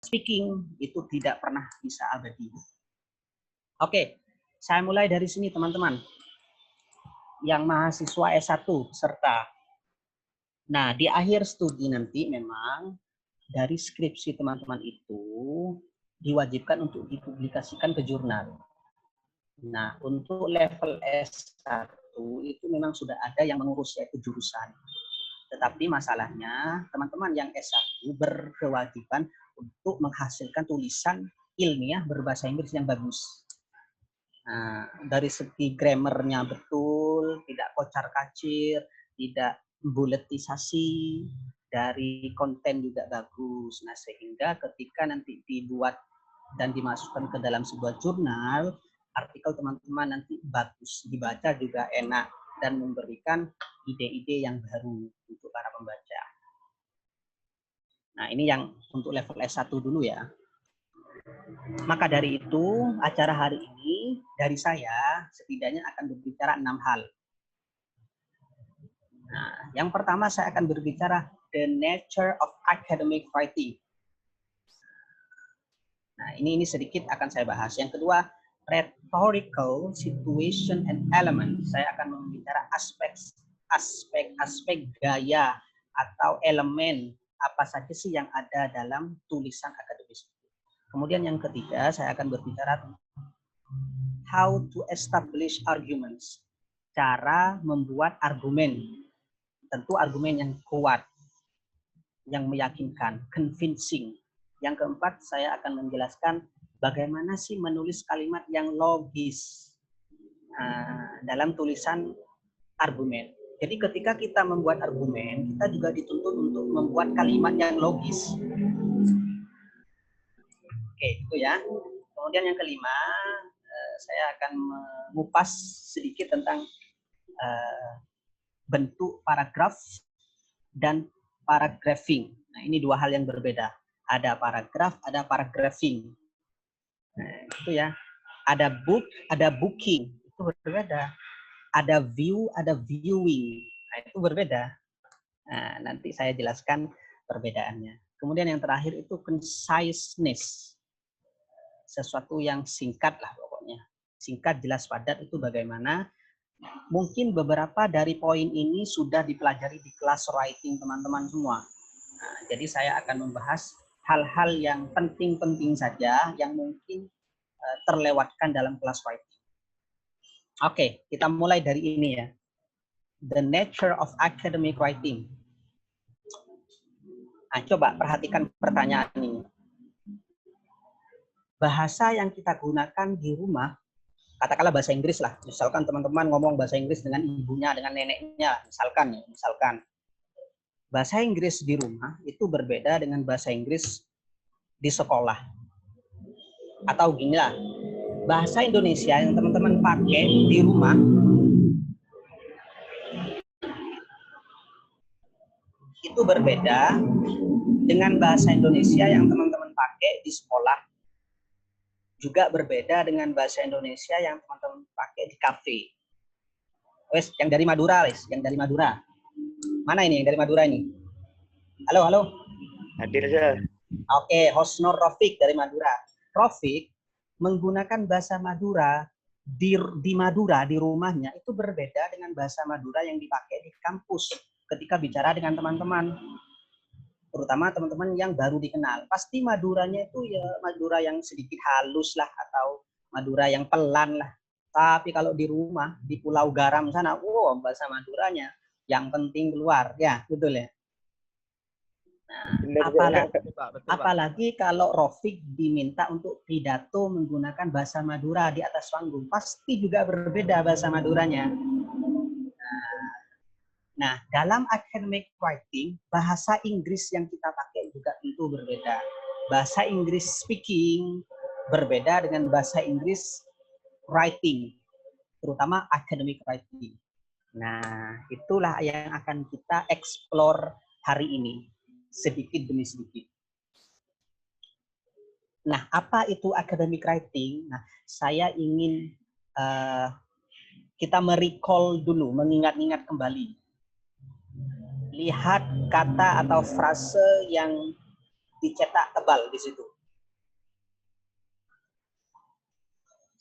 speaking itu tidak pernah bisa abadi. Oke, saya mulai dari sini teman-teman. Yang mahasiswa S1 peserta. Nah, di akhir studi nanti memang dari skripsi teman-teman itu diwajibkan untuk dipublikasikan ke jurnal. Nah, untuk level S1 itu memang sudah ada yang mengurus, yaitu jurusan. Tetapi masalahnya teman-teman yang S1 berkewajiban untuk menghasilkan tulisan ilmiah berbahasa Inggris yang bagus. Nah, dari segi grammarnya betul, tidak kocar-kacir, tidak buletisasi, dari konten juga bagus. Nah, sehingga ketika nanti dibuat dan dimasukkan ke dalam sebuah jurnal, artikel teman-teman nanti bagus, dibaca juga enak, dan memberikan ide-ide yang baru untuk para pembaca. Nah, ini yang untuk level S1 dulu ya. Maka dari itu, acara hari ini dari saya setidaknya akan berbicara 6 hal. Nah, yang pertama saya akan berbicara the nature of academic writing. Nah, ini sedikit akan saya bahas. Yang kedua, rhetorical situation and element. Saya akan membicara aspek-aspek gaya atau elemen apa saja sih yang ada dalam tulisan akademis. Kemudian yang ketiga, saya akan berbicara how to establish arguments. Cara membuat argumen. Tentu argumen yang kuat, yang meyakinkan, convincing. Yang keempat, saya akan menjelaskan bagaimana sih menulis kalimat yang logis dalam tulisan argumen. Jadi ketika kita membuat argumen, kita juga dituntut untuk membuat kalimat yang logis. Oke, itu ya. Kemudian yang kelima, saya akan mengupas sedikit tentang bentuk paragraf dan paragraphing. Nah, ini dua hal yang berbeda. Ada paragraf, ada paragraphing. Nah, itu ya. Ada book, ada booking. Itu berbeda. Ada view, ada viewing. Nah, itu berbeda. Nah, nanti saya jelaskan perbedaannya. Kemudian yang terakhir itu conciseness. Sesuatu yang singkat lah pokoknya. Singkat, jelas, padat itu bagaimana. Mungkin beberapa dari poin ini sudah dipelajari di kelas writing teman-teman semua. Nah, jadi saya akan membahas hal-hal yang penting-penting saja yang mungkin terlewatkan dalam kelas writing. Oke, kita mulai dari ini ya. The nature of academic writing. Nah, coba perhatikan pertanyaan ini. Bahasa yang kita gunakan di rumah, katakanlah bahasa Inggris lah. Misalkan teman-teman ngomong bahasa Inggris dengan ibunya, dengan neneknya, misalkan. Bahasa Inggris di rumah itu berbeda dengan bahasa Inggris di sekolah. Atau gini lah, bahasa Indonesia yang teman-teman pakai di rumah itu berbeda dengan bahasa Indonesia yang teman-teman pakai di sekolah. Juga berbeda dengan bahasa Indonesia yang teman-teman pakai di kafe. Wes, yang dari Madura, wes, yang dari Madura. Mana ini yang dari Madura ini? Halo. Hadir, Sir. Oke, Hosnor Rofik dari Madura. Rofik menggunakan bahasa Madura di Madura, di rumahnya, itu berbeda dengan bahasa Madura yang dipakai di kampus ketika bicara dengan teman-teman. Terutama teman-teman yang baru dikenal. Pasti Maduranya itu ya Madura yang sedikit halus lah, atau Madura yang pelan lah. Tapi kalau di rumah, di Pulau Garam sana, wow, bahasa Maduranya yang penting keluar. Ya, betul ya. Nah, apalagi kalau Rofik diminta untuk pidato menggunakan bahasa Madura di atas panggung, pasti juga berbeda bahasa Maduranya. Nah, dalam academic writing, bahasa Inggris yang kita pakai juga tentu berbeda. Bahasa Inggris speaking berbeda dengan bahasa Inggris writing, terutama academic writing. Nah, itulah yang akan kita explore hari ini, sedikit demi sedikit. Nah, apa itu academic writing? Nah, saya ingin kita merecall dulu, mengingat-ingat kembali. Lihat kata atau frase yang dicetak tebal di situ.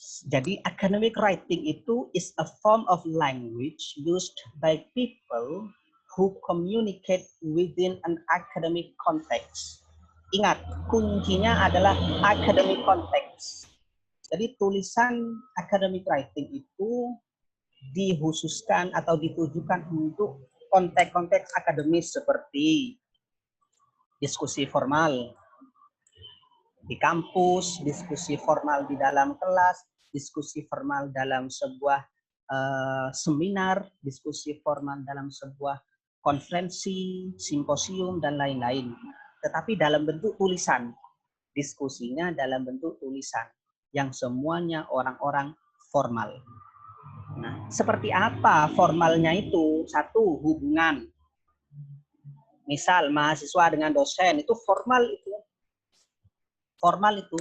Jadi academic writing itu is a form of language used by people who communicate within an academic context. Ingat, kuncinya adalah academic context. Jadi tulisan academic writing itu dikhususkan atau ditujukan untuk konteks-konteks akademis seperti diskusi formal di kampus, diskusi formal di dalam kelas, diskusi formal dalam sebuah seminar, diskusi formal dalam sebuah konferensi, simposium, dan lain-lain. Tetapi dalam bentuk tulisan, diskusinya dalam bentuk tulisan, yang semuanya orang-orang formal. Nah, seperti apa formalnya itu? Satu, hubungan. Misal mahasiswa dengan dosen, itu formal itu. Formal itu.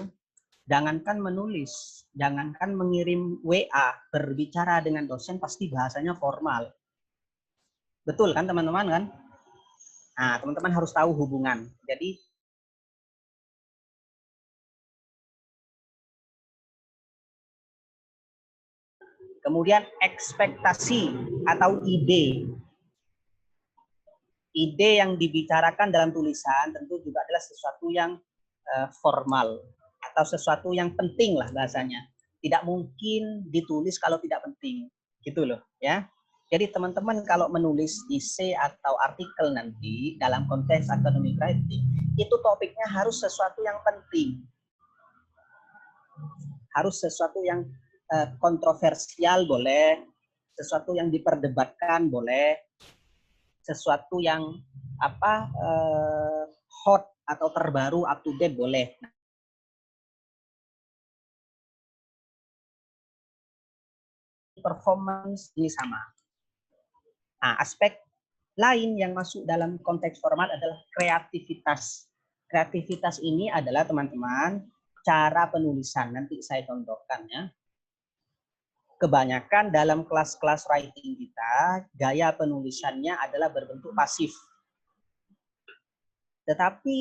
Jangankan menulis, jangankan mengirim WA, berbicara dengan dosen pasti bahasanya formal. Betul kan teman-teman kan? Nah, teman-teman harus tahu hubungan. Jadi kemudian ekspektasi atau ide. Ide yang dibicarakan dalam tulisan tentu juga adalah sesuatu yang formal atau sesuatu yang penting lah bahasanya. Tidak mungkin ditulis kalau tidak penting, gitu loh ya. Jadi teman-teman kalau menulis essay atau artikel nanti dalam konteks academic writing, itu topiknya harus sesuatu yang penting. Harus sesuatu yang kontroversial boleh, sesuatu yang diperdebatkan boleh, sesuatu yang hot atau terbaru up to date boleh. Performance ini sama. Nah, aspek lain yang masuk dalam konteks formal adalah kreativitas. Kreativitas ini adalah teman-teman cara penulisan. Nanti saya contohkan ya. Kebanyakan dalam kelas-kelas writing kita, gaya penulisannya adalah berbentuk pasif. Tetapi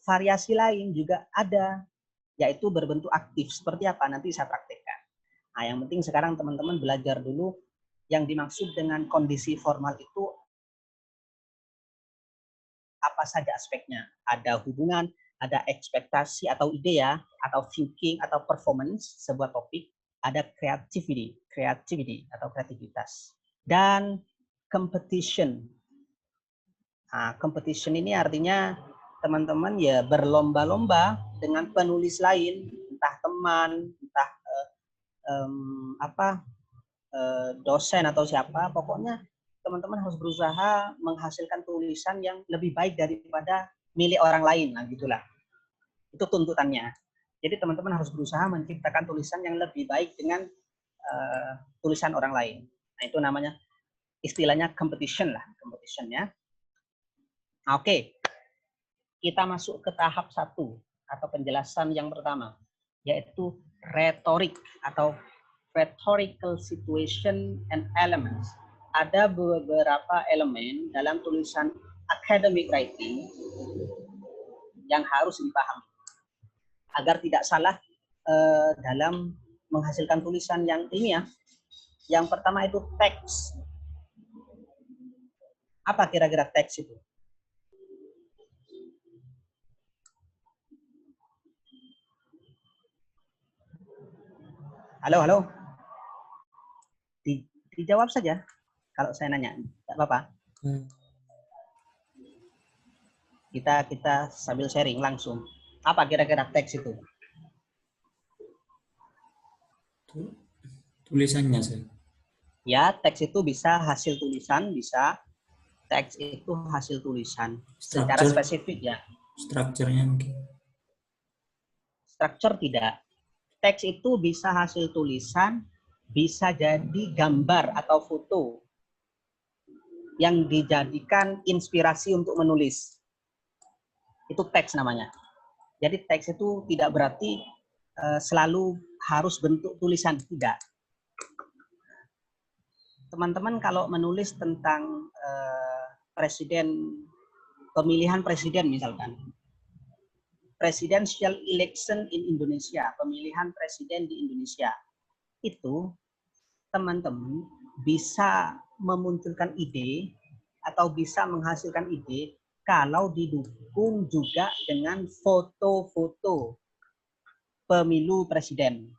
variasi lain juga ada, yaitu berbentuk aktif. Seperti apa? Nanti saya praktekkan. Nah, yang penting sekarang teman-teman belajar dulu yang dimaksud dengan kondisi formal itu apa saja aspeknya. Ada hubungan, ada ekspektasi atau ide ya, atau thinking atau performance sebuah topik, ada creativity atau kreativitas. Dan competition. Nah, competition ini artinya teman-teman ya berlomba-lomba dengan penulis lain, entah teman, entah dosen atau siapa, pokoknya teman-teman harus berusaha menghasilkan tulisan yang lebih baik daripada milik orang lain. Nah, gitulah. Itu tuntutannya. Jadi teman-teman harus berusaha menciptakan tulisan yang lebih baik dengan tulisan orang lain. Nah, itu namanya istilahnya competition lah, competition ya. Oke. Kita masuk ke tahap 1 atau penjelasan yang pertama, yaitu retorik atau rhetorical situation and elements. Ada beberapa elemen dalam tulisan academic writing yang harus dipahami agar tidak salah dalam menghasilkan tulisan yang ilmiah. Yang pertama itu teks. Apa kira-kira teks itu? Halo, halo. Dijawab saja. Kalau saya nanya, tidak apa-apa. Kita sambil sharing langsung. Apa kira-kira teks itu? Tulisannya saya. Ya, teks itu bisa hasil tulisan, bisa teks itu hasil tulisan. Secara spesifik ya. Strukturnya mungkin. Struktur tidak. Teks itu bisa hasil tulisan, bisa jadi gambar atau foto yang dijadikan inspirasi untuk menulis. Itu teks namanya. Jadi teks itu tidak berarti selalu harus bentuk tulisan, tidak. Teman-teman kalau menulis tentang pemilihan presiden misalkan. presidential election in Indonesia, pemilihan presiden di Indonesia, itu teman-teman bisa memunculkan ide atau bisa menghasilkan ide kalau didukung juga dengan foto-foto pemilu presiden.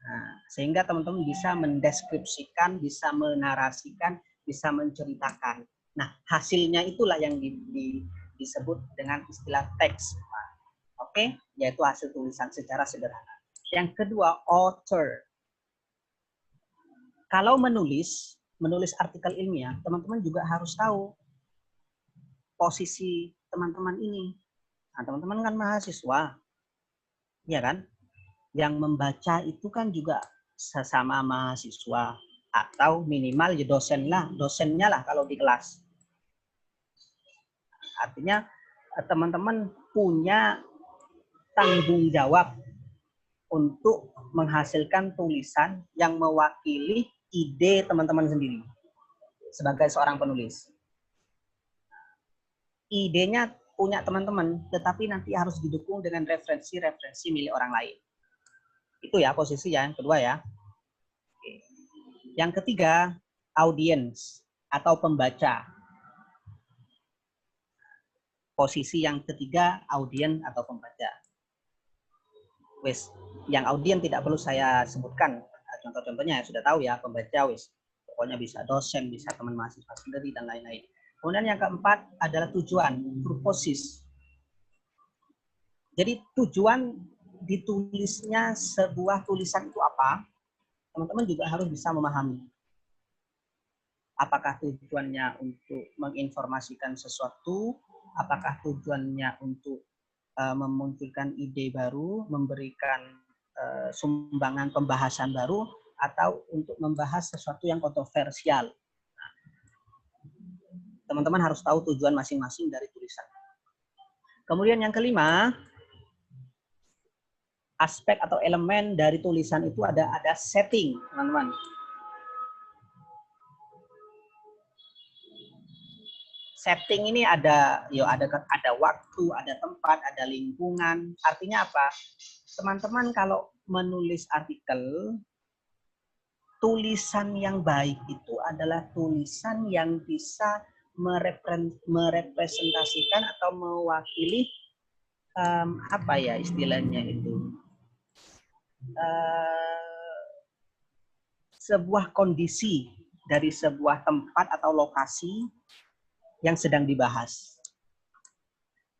Nah, sehingga teman-teman bisa mendeskripsikan, bisa menarasikan, bisa menceritakan. Nah, hasilnya itulah yang disebut dengan istilah teks. Oke, yaitu hasil tulisan secara sederhana. Yang kedua, author. Kalau menulis artikel ilmiah, teman-teman juga harus tahu posisi teman-teman ini. Nah, teman-teman kan mahasiswa, ya kan? Yang membaca itu kan juga sesama mahasiswa atau minimal ya dosennya lah kalau di kelas. Artinya teman-teman punya tanggung jawab untuk menghasilkan tulisan yang mewakili ide teman-teman sendiri sebagai seorang penulis. Idenya punya teman-teman, tetapi nanti harus didukung dengan referensi-referensi milik orang lain. Itu ya posisi yang kedua ya. Yang ketiga, audiens atau pembaca. Posisi yang ketiga, audien atau pembaca. Wes, yang audien tidak perlu saya sebutkan. Contoh-contohnya sudah tahu ya, pembaca wes. Pokoknya bisa dosen, bisa teman mahasiswa sendiri dan lain-lain. Kemudian yang keempat adalah tujuan, purposes. Jadi tujuan ditulisnya sebuah tulisan itu apa? Teman-teman juga harus bisa memahami. Apakah tujuannya untuk menginformasikan sesuatu? Apakah tujuannya untuk memunculkan ide baru, memberikan sumbangan pembahasan baru, atau untuk membahas sesuatu yang kontroversial? Teman-teman harus tahu tujuan masing-masing dari tulisan. Kemudian yang kelima, aspek atau elemen dari tulisan itu ada setting, teman-teman. Setting ini ada waktu, ada tempat, ada lingkungan. Artinya apa? Teman-teman kalau menulis artikel, tulisan yang baik itu adalah tulisan yang bisa merepresentasikan atau mewakili apa ya istilahnya itu, sebuah kondisi dari sebuah tempat atau lokasi yang sedang dibahas.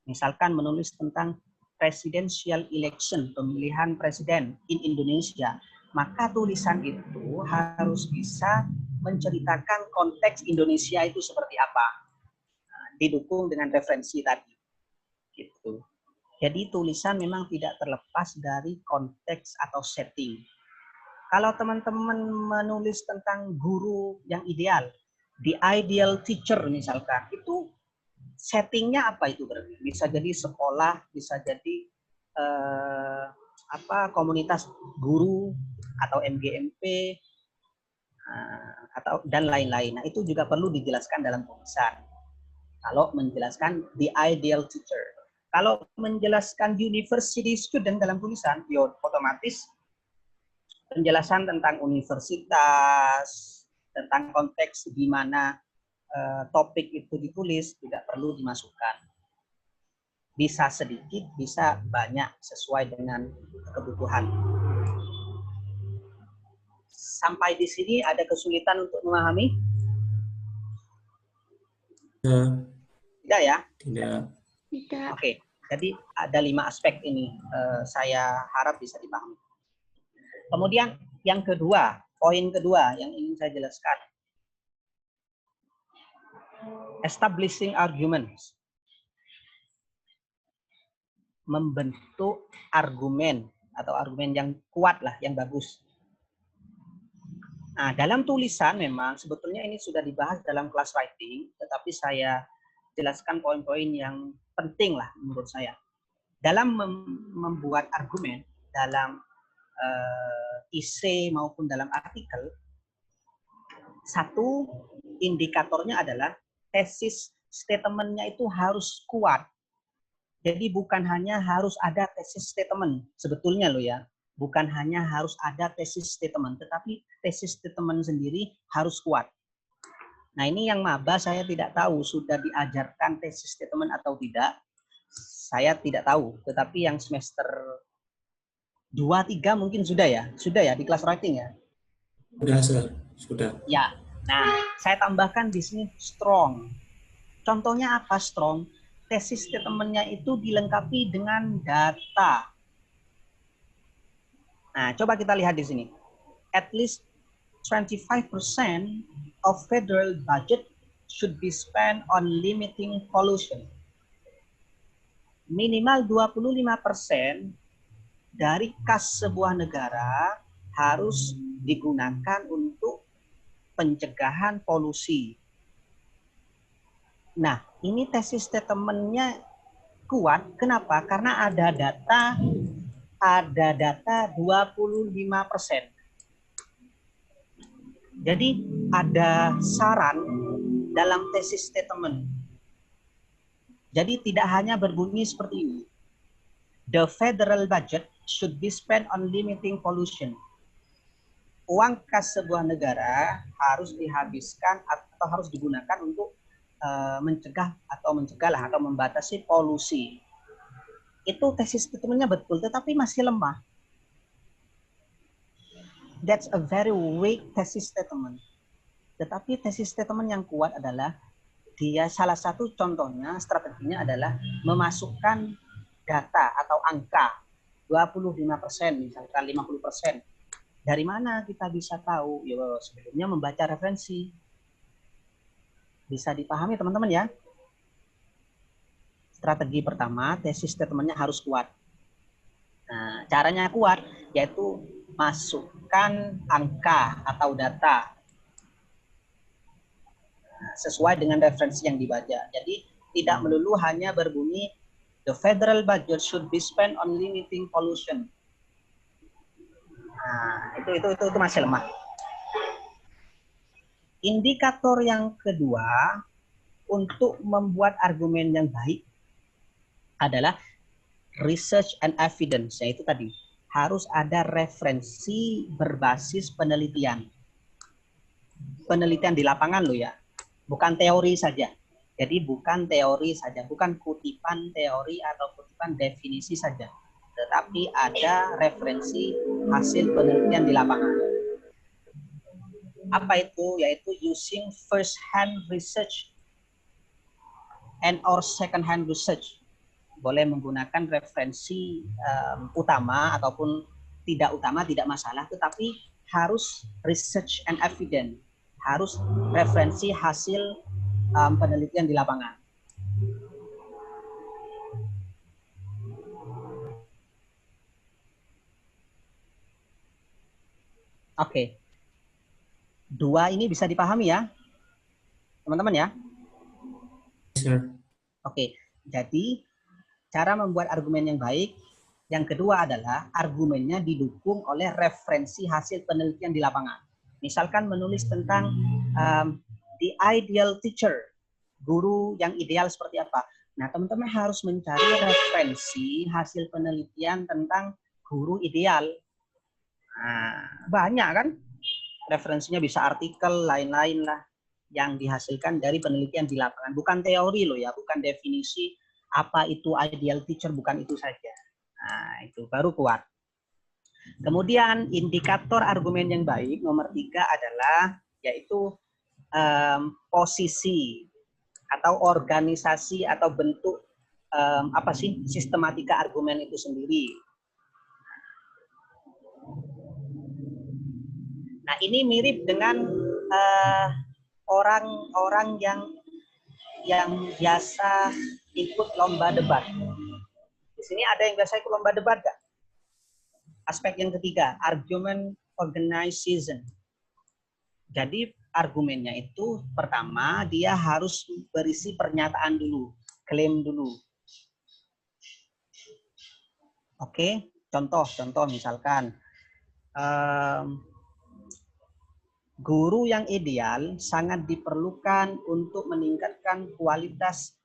Misalkan menulis tentang presidential election, pemilihan presiden in Indonesia, maka tulisan itu harus bisa menceritakan konteks Indonesia itu seperti apa, didukung dengan referensi tadi. Gitu. Jadi tulisan memang tidak terlepas dari konteks atau setting. Kalau teman-teman menulis tentang guru yang ideal, the ideal teacher misalkan, itu settingnya apa itu berarti? Bisa jadi sekolah, bisa jadi komunitas guru atau MGMP atau dan lain-lain. Nah itu juga perlu dijelaskan dalam tulisan. Kalau menjelaskan the ideal teacher, kalau menjelaskan university student dalam tulisan, ya otomatis penjelasan tentang universitas, tentang konteks di mana topik itu ditulis tidak perlu dimasukkan. Bisa sedikit, bisa banyak sesuai dengan kebutuhan. Sampai di sini ada kesulitan untuk memahami? Tidak ya? Tidak. Tidak. Oke, jadi ada 5 aspek ini. Saya harap bisa dipahami. Kemudian yang kedua, poin kedua yang ingin saya jelaskan. Establishing arguments. Membentuk argumen atau argumen yang kuat lah, yang bagus. Nah, dalam tulisan memang sebetulnya ini sudah dibahas dalam kelas writing, tetapi saya jelaskan poin-poin yang penting lah menurut saya. Dalam membuat argumen, dalam essay maupun dalam artikel, satu indikatornya adalah tesis statement-nya itu harus kuat. Jadi bukan hanya harus ada thesis statement, sebetulnya loh ya. Bukan hanya harus ada thesis statement, tetapi thesis statement sendiri harus kuat. Nah ini yang maba saya tidak tahu sudah diajarkan thesis statement atau tidak. Saya tidak tahu, tetapi yang semester 2, 3 mungkin sudah ya di kelas writing ya. Sudah, sir. Sudah. Ya, nah saya tambahkan di sini strong. Contohnya apa strong? Tesis statement-nya itu dilengkapi dengan data. Nah, coba kita lihat di sini. At least 25% of federal budget should be spent on limiting pollution. Minimal 25% dari kas sebuah negara harus digunakan untuk pencegahan polusi. Nah, ini tesis statement-nya kuat. Kenapa? Karena ada data 25%. Jadi ada saran dalam tesis statement. Jadi tidak hanya berbunyi seperti ini. The federal budget should be spent on limiting pollution. Uang kas sebuah negara harus dihabiskan atau harus digunakan untuk mencegah atau membatasi polusi. Itu tesis statement-nya betul, tetapi masih lemah. That's a very weak thesis statement. Tetapi tesis statement yang kuat adalah dia salah satu contohnya, strateginya adalah memasukkan data atau angka 25%, misalkan 50%. Dari mana kita bisa tahu? Ya, sebelumnya membaca referensi. Bisa dipahami teman-teman ya? Strategi pertama, tesis statement-nya harus kuat. Nah, caranya kuat yaitu masukkan angka atau data sesuai dengan referensi yang dibaca. Jadi tidak melulu hanya berbunyi the federal budget should be spent on limiting pollution. Nah, itu masih lemah. Indikator yang kedua untuk membuat argumen yang baik adalah research and evidence, yaitu tadi harus ada referensi berbasis penelitian. Penelitian di lapangan loh ya, bukan teori saja. Jadi bukan teori saja, bukan kutipan teori atau kutipan definisi saja, tetapi ada referensi hasil penelitian di lapangan. Apa itu? Yaitu using first hand research and or second hand research. Boleh menggunakan referensi utama ataupun tidak utama, tidak masalah, tetapi harus research and evidence, harus referensi hasil penelitian di lapangan. Oke. Dua ini bisa dipahami ya, teman-teman ya? Sir. Oke, jadi cara membuat argumen yang baik, yang kedua adalah argumennya didukung oleh referensi hasil penelitian di lapangan. Misalkan menulis tentang the ideal teacher, guru yang ideal seperti apa. Nah, teman-teman harus mencari referensi hasil penelitian tentang guru ideal. Nah, banyak kan? Referensinya bisa artikel, lain-lain lah yang dihasilkan dari penelitian di lapangan. Bukan teori loh ya, bukan definisi apa itu ideal teacher, bukan itu saja. Nah, itu baru kuat. Kemudian indikator argumen yang baik nomor 3 adalah yaitu posisi atau organisasi atau bentuk apa sih sistematika argumen itu sendiri. Nah, ini mirip dengan orang-orang yang biasa ikut lomba debat. Di sini ada yang biasa ikut lomba debat nggak? Aspek yang ketiga, argument organization. Jadi argumennya itu pertama dia harus berisi pernyataan dulu, klaim dulu. Oke, contoh misalkan guru yang ideal sangat diperlukan untuk meningkatkan kualitas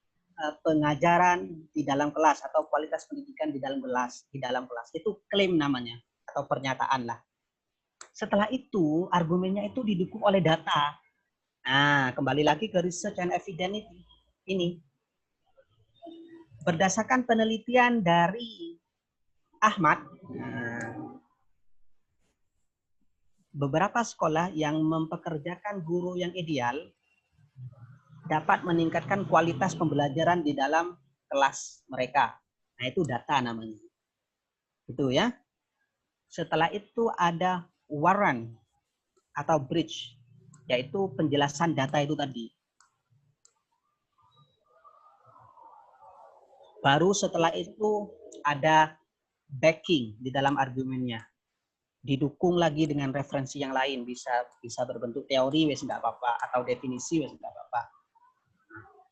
pengajaran di dalam kelas atau kualitas pendidikan di dalam kelas itu klaim namanya atau pernyataan lah. Setelah itu argumennya itu didukung oleh data. Nah, kembali lagi ke research and evidence ini. Berdasarkan penelitian dari Ahmad, beberapa sekolah yang mempekerjakan guru yang ideal dapat meningkatkan kualitas pembelajaran di dalam kelas mereka. Nah, itu data namanya. Itu ya. Setelah itu ada warrant atau bridge, yaitu penjelasan data itu tadi. Baru setelah itu ada backing di dalam argumennya. Didukung lagi dengan referensi yang lain, bisa berbentuk teori wes enggak apa-apa atau definisi wes enggak apa-apa.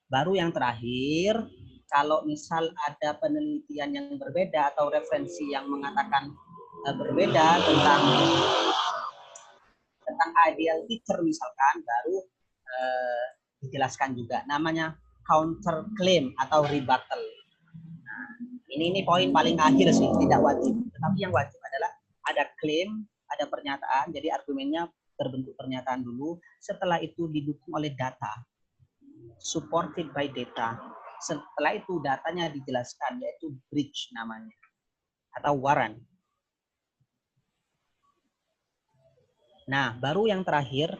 Baru yang terakhir, kalau misal ada penelitian yang berbeda atau referensi yang mengatakan berbeda tentang ideal teacher misalkan, baru dijelaskan juga namanya counter claim atau rebuttal. Nah, ini poin paling akhir sih, tidak wajib. Tetapi yang wajib adalah ada klaim, ada pernyataan, jadi argumennya berbentuk pernyataan dulu, setelah itu didukung oleh data, supported by data. Setelah itu datanya dijelaskan, yaitu bridge namanya, atau warrant. Nah, baru yang terakhir,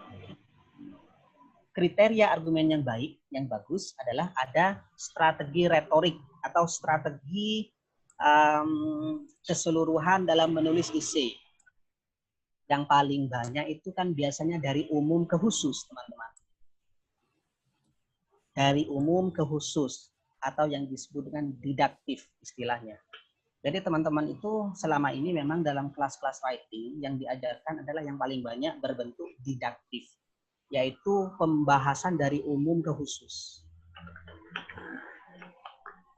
kriteria argumen yang baik, yang bagus adalah ada strategi retorik atau strategi keseluruhan dalam menulis isi. Yang paling banyak itu kan biasanya dari umum ke khusus, teman-teman. Dari umum ke khusus, atau yang disebut dengan didaktif istilahnya. Jadi teman-teman itu selama ini memang dalam kelas-kelas writing yang diajarkan adalah yang paling banyak berbentuk didaktif, yaitu pembahasan dari umum ke khusus.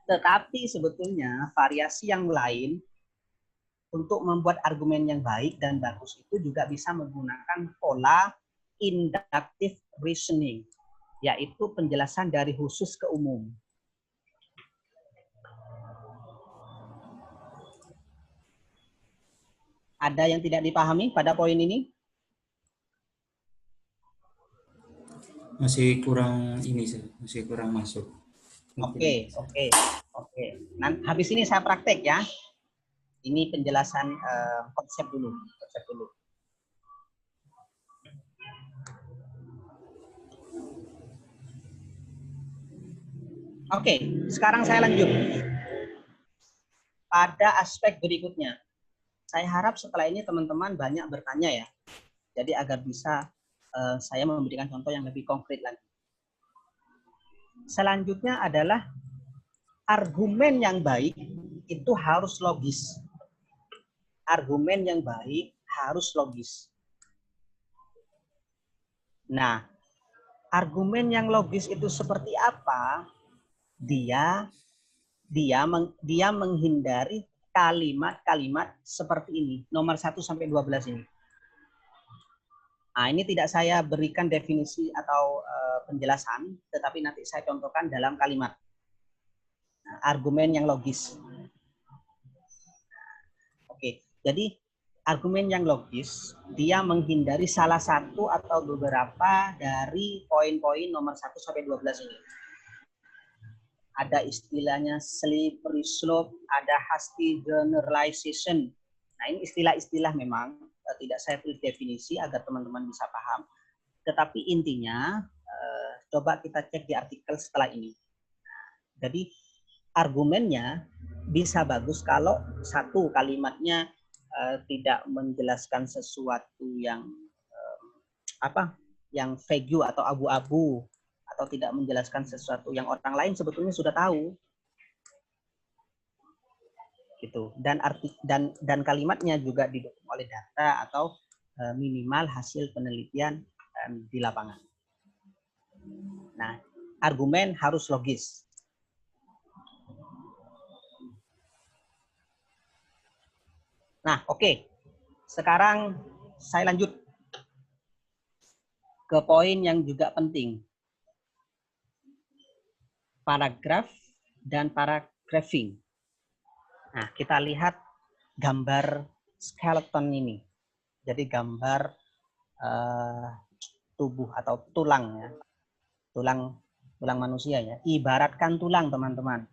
Tetapi sebetulnya variasi yang lain untuk membuat argumen yang baik dan bagus itu juga bisa menggunakan pola inductive reasoning, yaitu penjelasan dari khusus ke umum. Ada yang tidak dipahami pada poin ini? Masih kurang ini sih, masih kurang masuk. Oke. Nanti habis ini saya praktek ya. Ini penjelasan konsep dulu. Oke, sekarang saya lanjut pada aspek berikutnya. Saya harap setelah ini teman-teman banyak bertanya ya. Jadi agar bisa saya memberikan contoh yang lebih konkret lagi. Selanjutnya adalah argumen yang baik itu harus logis. Argumen yang baik harus logis. Nah, argumen yang logis itu seperti apa? Dia menghindari kalimat-kalimat seperti ini, nomor 1 sampai 12 ini. Nah, ini tidak saya berikan definisi atau penjelasan, tetapi nanti saya contohkan dalam kalimat. Nah, argumen yang logis. Oke, jadi argumen yang logis, dia menghindari salah satu atau beberapa dari poin-poin nomor 1 sampai 12 ini. Ada istilahnya slippery slope, ada hasty generalization. Nah, ini istilah-istilah memang tidak saya tulis definisi agar teman-teman bisa paham. Tetapi intinya, coba kita cek di artikel setelah ini. Jadi, argumennya bisa bagus kalau satu kalimatnya tidak menjelaskan sesuatu yang yang vague atau abu-abu, atau tidak menjelaskan sesuatu yang orang lain sebetulnya sudah tahu, gitu. Dan kalimatnya juga didukung oleh data atau minimal hasil penelitian di lapangan. Nah, argumen harus logis. Nah, oke. Sekarang saya lanjut ke poin yang juga penting. paragraf dan paragraphing. Nah, kita lihat gambar skeleton ini. Jadi gambar tubuh atau tulang ya. Tulang manusia ya. Ibaratkan tulang, teman-teman.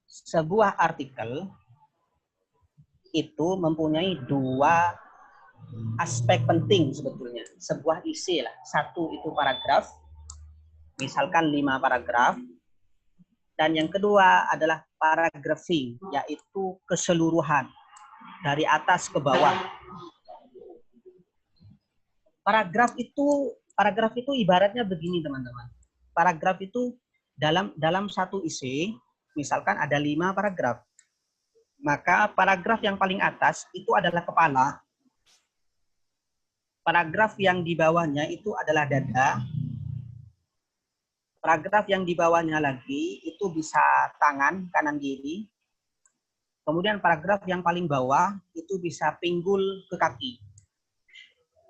Sebuah artikel itu mempunyai dua aspek penting sebetulnya. Sebuah isi lah. Satu itu paragraf. Misalkan 5 paragraf. Dan yang kedua adalah paragraphing, yaitu keseluruhan dari atas ke bawah. Paragraf itu ibaratnya begini, teman-teman. Paragraf itu dalam satu isi, misalkan ada 5 paragraf. Maka paragraf yang paling atas itu adalah kepala. Paragraf yang di bawahnya itu adalah dada. Paragraf yang di bawahnya lagi itu bisa tangan kanan kiri. Kemudian paragraf yang paling bawah itu bisa pinggul ke kaki.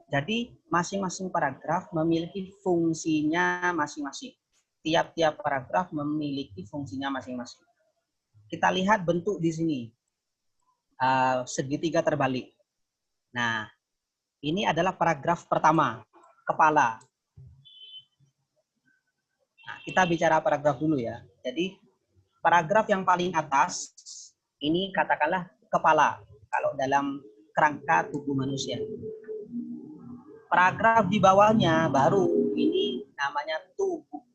Jadi masing-masing paragraf memiliki fungsinya masing-masing. Tiap-tiap paragraf memiliki fungsinya masing-masing. Kita lihat bentuk di sini. Segitiga terbalik. Nah, ini adalah paragraf pertama, kepala. Nah, kita bicara paragraf dulu ya. Jadi paragraf yang paling atas ini katakanlah kepala kalau dalam kerangka tubuh manusia. Paragraf di bawahnya baru ini namanya tubuh.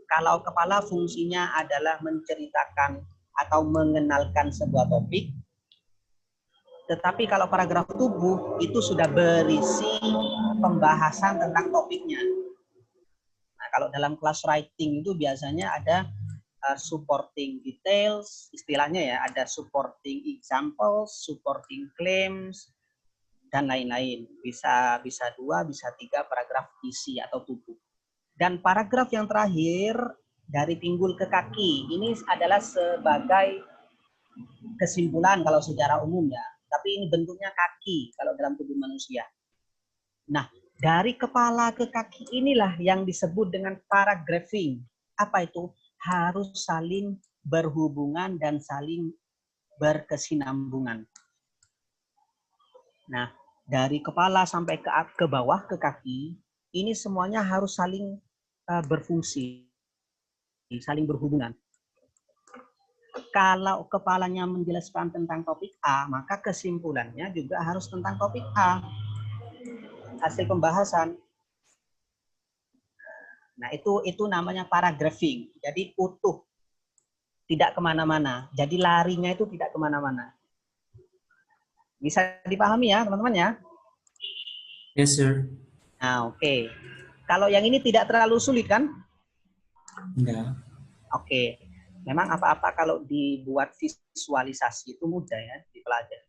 Kalau kepala fungsinya adalah menceritakan atau mengenalkan sebuah topik. Tetapi kalau paragraf tubuh itu sudah berisi pembahasan tentang topiknya. Nah, kalau dalam kelas writing itu biasanya ada supporting details, istilahnya ya, ada supporting examples, supporting claims, dan lain-lain. Bisa 2, bisa 3 paragraf isi atau tubuh. Dan paragraf yang terakhir dari pinggul ke kaki, ini adalah sebagai kesimpulan kalau secara umum ya. Tapi ini bentuknya kaki kalau dalam tubuh manusia. Nah, dari kepala ke kaki inilah yang disebut dengan paragraphing. Apa itu? Harus saling berhubungan dan saling berkesinambungan. Nah, dari kepala sampai ke bawah ke kaki, ini semuanya harus saling berfungsi, saling berhubungan. Kalau kepalanya menjelaskan tentang topik A, maka kesimpulannya juga harus tentang topik A. Hasil pembahasan. Nah, itu namanya paragraphing. Jadi utuh, tidak kemana-mana. Jadi larinya itu tidak kemana-mana. Bisa dipahami ya, teman-teman ya? Yes, sir. Nah, oke. Kalau yang ini tidak terlalu sulit kan? Enggak. Oke. Memang apa-apa kalau dibuat visualisasi itu mudah ya dipelajari.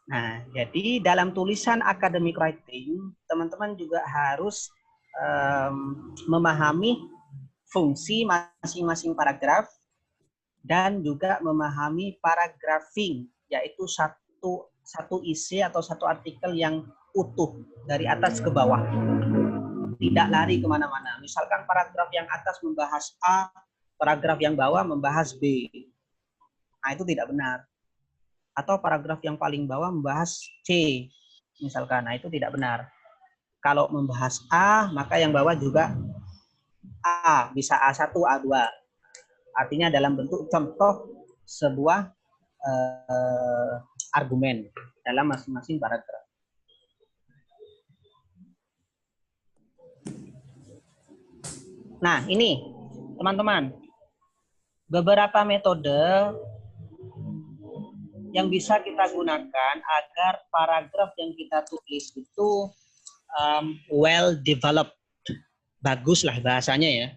Nah, jadi dalam tulisan academic writing, teman-teman juga harus memahami fungsi masing-masing paragraf dan juga memahami paragraphing, yaitu satu isi atau satu artikel yang utuh dari atas ke bawah. Tidak lari kemana-mana. Misalkan paragraf yang atas membahas A, paragraf yang bawah membahas B. Nah, itu tidak benar. Atau paragraf yang paling bawah membahas C, misalkan. Nah, itu tidak benar. Kalau membahas A, maka yang bawah juga A, bisa A1, A2. Artinya dalam bentuk contoh sebuah argumen dalam masing-masing paragraf. Nah, ini teman-teman, beberapa metode yang bisa kita gunakan agar paragraf yang kita tulis itu well developed. Bagus lah bahasanya ya.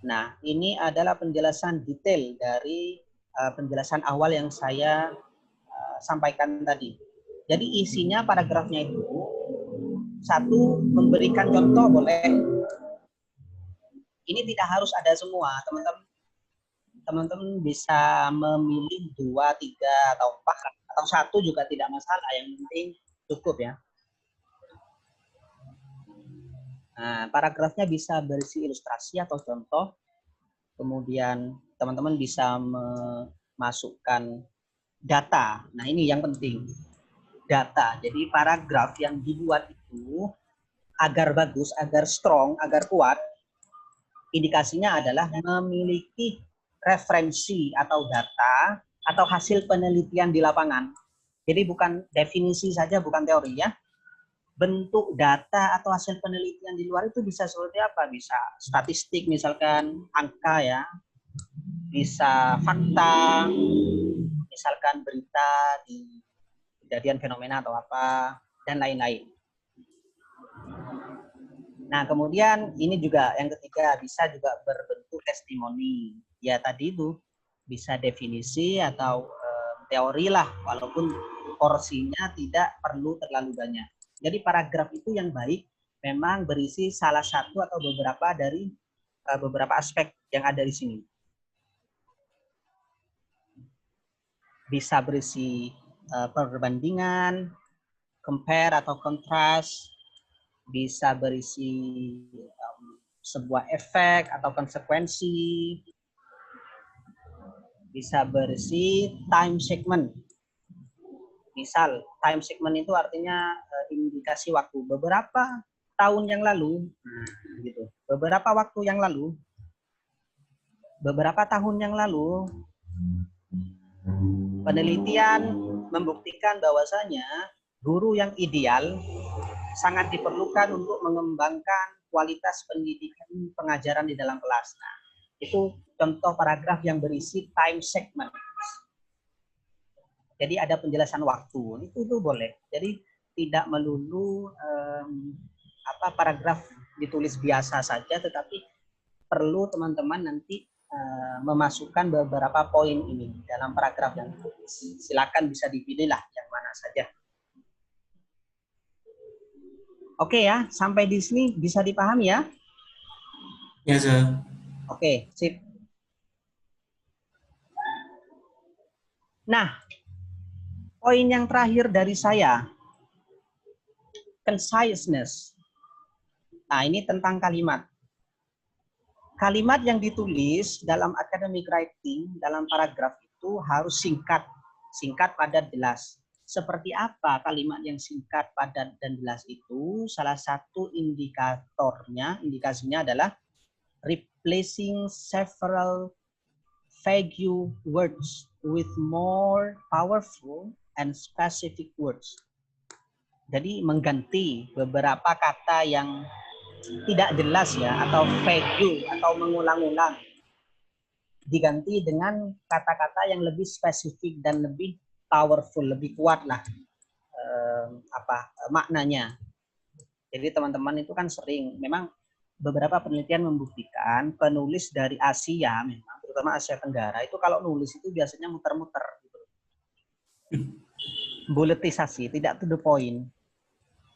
Nah, ini adalah penjelasan detail dari penjelasan awal yang saya sampaikan tadi. Jadi isinya paragrafnya itu, satu, memberikan contoh boleh. Ini tidak harus ada semua, teman-teman. Teman-teman bisa memilih 2, 3, atau 4, atau 1 juga tidak masalah. Yang penting cukup ya. Nah, paragrafnya bisa berisi ilustrasi atau contoh. Kemudian teman-teman bisa memasukkan data. Nah, ini yang penting. Data. Jadi paragraf yang dibuat itu agar bagus, agar strong, agar kuat, indikasinya adalah memiliki referensi atau data atau hasil penelitian di lapangan. Jadi bukan definisi saja, bukan teori ya. Bentuk data atau hasil penelitian di luar itu bisa seperti apa? Bisa statistik misalkan, angka ya, bisa fakta, misalkan berita di kejadian fenomena atau apa, dan lain-lain. Nah, kemudian ini juga yang ketiga, bisa juga berbentuk testimoni. Ya tadi itu bisa definisi atau teori lah, walaupun porsinya tidak perlu terlalu banyak. Jadi paragraf itu yang baik memang berisi salah satu atau beberapa dari beberapa aspek yang ada di sini. Bisa berisi perbandingan, compare atau kontras, bisa berisi sebuah efek atau konsekuensi, bisa berisi time segment. Misal, time segment itu artinya indikasi waktu. Beberapa tahun yang lalu, gitu. Beberapa waktu yang lalu, beberapa tahun yang lalu, penelitian membuktikan bahwasanya guru yang ideal sangat diperlukan untuk mengembangkan kualitas pendidikan pengajaran di dalam kelas. Nah, itu contoh paragraf yang berisi time segment. Jadi ada penjelasan waktu, itu boleh. Jadi tidak melulu paragraf ditulis biasa saja, tetapi perlu teman-teman nanti memasukkan beberapa poin ini dalam paragraf yang ditulis. Silakan bisa dipilihlah yang mana saja. Oke ya, sampai di sini bisa dipahami ya? Ya, sir. Oke, sip. Nah, poin yang terakhir dari saya, conciseness. Nah, ini tentang kalimat. Kalimat yang ditulis dalam academic writing, dalam paragraf itu harus singkat, padat, jelas. Seperti apa kalimat yang singkat, padat, dan jelas itu? Salah satu indikasinya adalah replacing several vague words with more powerful and specific words. Jadi mengganti beberapa kata yang tidak jelas ya, atau vague atau mengulang-ulang, diganti dengan kata-kata yang lebih spesifik dan lebih powerful, lebih kuat lah maknanya. Jadi teman-teman itu kan sering, memang beberapa penelitian membuktikan penulis dari Asia, memang terutama Asia Tenggara itu kalau nulis itu biasanya muter-muter, gitu. Buletisasi, tidak to the point.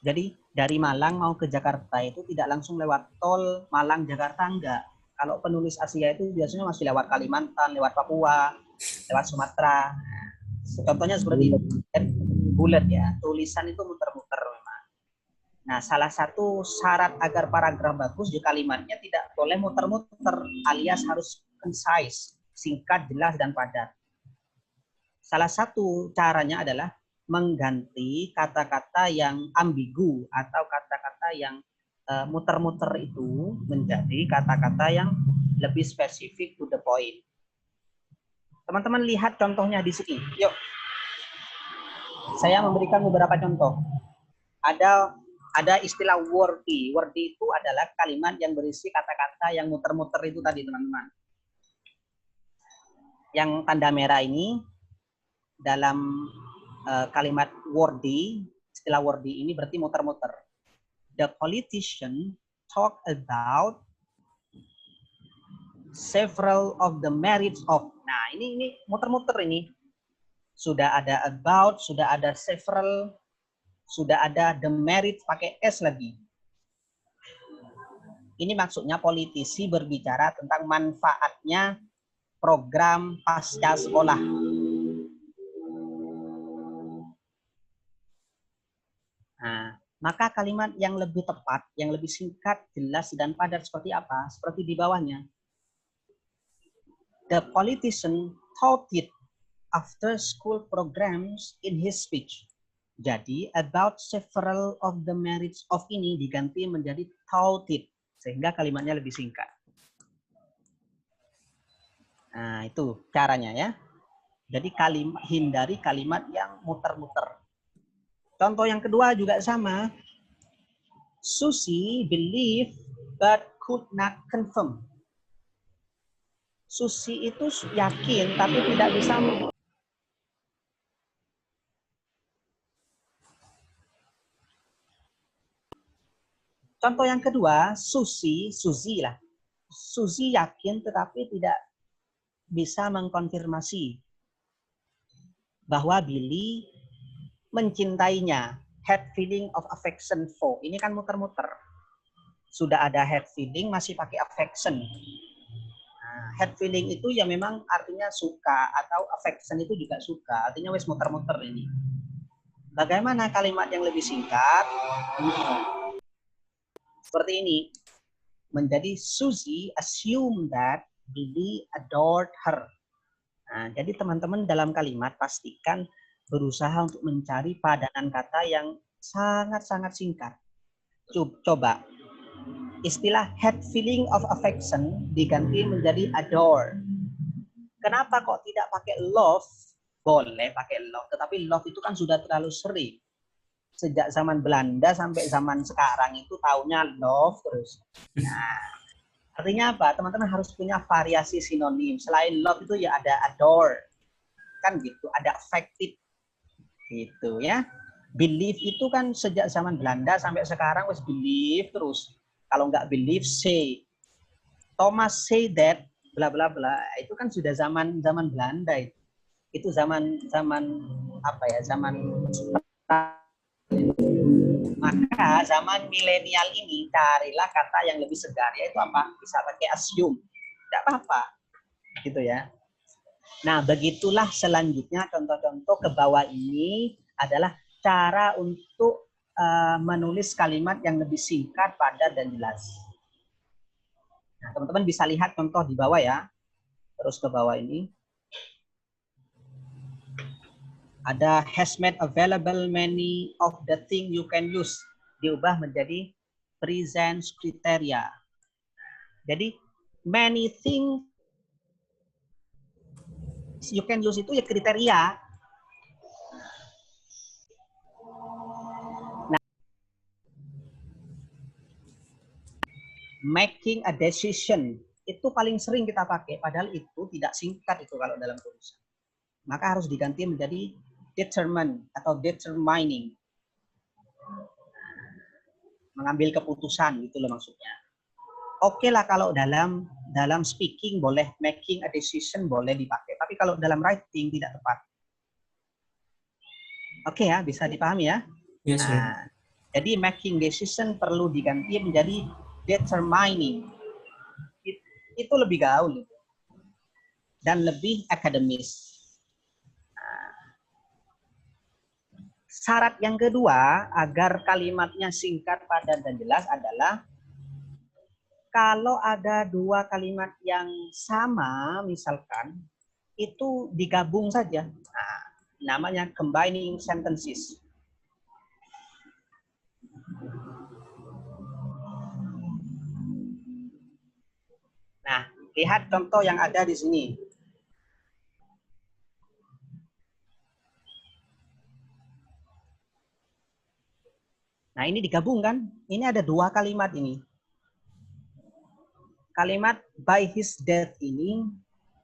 Jadi dari Malang mau ke Jakarta itu tidak langsung lewat tol Malang Jakarta, enggak. Kalau penulis Asia itu biasanya masih lewat Kalimantan, lewat Papua, lewat Sumatera. Contohnya seperti itu. Bulat ya, tulisan itu muter-muter memang. Nah, salah satu syarat agar paragraf bagus di kalimatnya tidak boleh muter-muter, alias harus concise, singkat, jelas, dan padat. Salah satu caranya adalah mengganti kata-kata yang ambigu atau kata-kata yang muter-muter itu menjadi kata-kata yang lebih spesifik, to the point. Teman-teman lihat contohnya di sini. Yuk. Saya memberikan beberapa contoh. Ada istilah wordy. Wordy itu adalah kalimat yang berisi kata-kata yang muter-muter itu tadi, teman-teman. Yang tanda merah ini dalam kalimat wordy, istilah wordy ini berarti muter-muter. The politician talk about several of the merits of. Nah, ini muter-muter ini. Sudah ada about, sudah ada several, sudah ada the merit pakai S lagi. Ini maksudnya politisi berbicara tentang manfaatnya program pasca sekolah. Nah, Maka kalimat yang lebih tepat, yang lebih singkat, jelas, dan padat seperti apa? Seperti di bawahnya. The politician touted after school programs in his speech. Jadi, about several of the merits of ini diganti menjadi touted, sehingga kalimatnya lebih singkat. Nah, itu caranya ya. Jadi hindari kalimat yang muter-muter. Contoh yang kedua juga sama. Susie believed but could not confirm. Susi itu yakin tapi tidak bisa. Contoh yang kedua, Susi lah. Susi yakin tetapi tidak bisa mengkonfirmasi bahwa Billy mencintainya. Had feeling of affection for. Ini kan muter-muter. Sudah ada had feeling, masih pakai affection. Nah, had feeling itu ya memang artinya suka, atau affection itu juga suka. Artinya wes muter-muter ini. Bagaimana kalimat yang lebih singkat? Seperti ini. Menjadi Susie assume that Billy adored her. Nah, jadi teman-teman dalam kalimat pastikan berusaha untuk mencari padanan kata yang sangat-sangat singkat. Coba. Istilah had feeling of affection diganti menjadi adore. Kenapa kok tidak pakai love? Boleh pakai love, tetapi love itu kan sudah terlalu sering. Sejak zaman Belanda sampai zaman sekarang itu taunya love terus. Nah, artinya apa? Teman-teman harus punya variasi sinonim. Selain love itu ya ada adore. Kan gitu, ada affected. Gitu ya. Believe itu kan sejak zaman Belanda sampai sekarang wis believe terus. Kalau nggak believe, say. Thomas say that, bla bla bla. Itu kan sudah zaman Belanda itu. Itu zaman apa ya? Zaman. Maka zaman milenial ini carilah kata yang lebih segar, yaitu apa? Bisa pakai assume. Tidak apa-apa. Gitu ya. Nah, begitulah selanjutnya contoh-contoh ke bawah ini adalah cara untuk menulis kalimat yang lebih singkat, padat, dan jelas. Nah, teman-teman bisa lihat contoh di bawah ya. Terus ke bawah ini. Ada has made available many of the thing you can use. Diubah menjadi present criteria. Jadi, many thing you can use itu ya kriteria. Making a decision itu paling sering kita pakai, padahal itu tidak singkat itu kalau dalam tulisan. Maka harus diganti menjadi determine atau determining. Mengambil keputusan gitu loh maksudnya. Oke lah kalau dalam speaking boleh, making a decision boleh dipakai, tapi kalau dalam writing tidak tepat. Oke ya, bisa dipahami ya? Yes, sir. Nah, jadi making decision perlu diganti menjadi determining. Itu lebih gaul dan lebih akademis. Nah, syarat yang kedua agar kalimatnya singkat, padat, dan jelas adalah kalau ada dua kalimat yang sama, misalkan itu digabung saja. Nah, namanya combining sentences. Nah, lihat contoh yang ada di sini. Nah, ini digabung kan? Ini ada dua kalimat ini. Kalimat by his death ini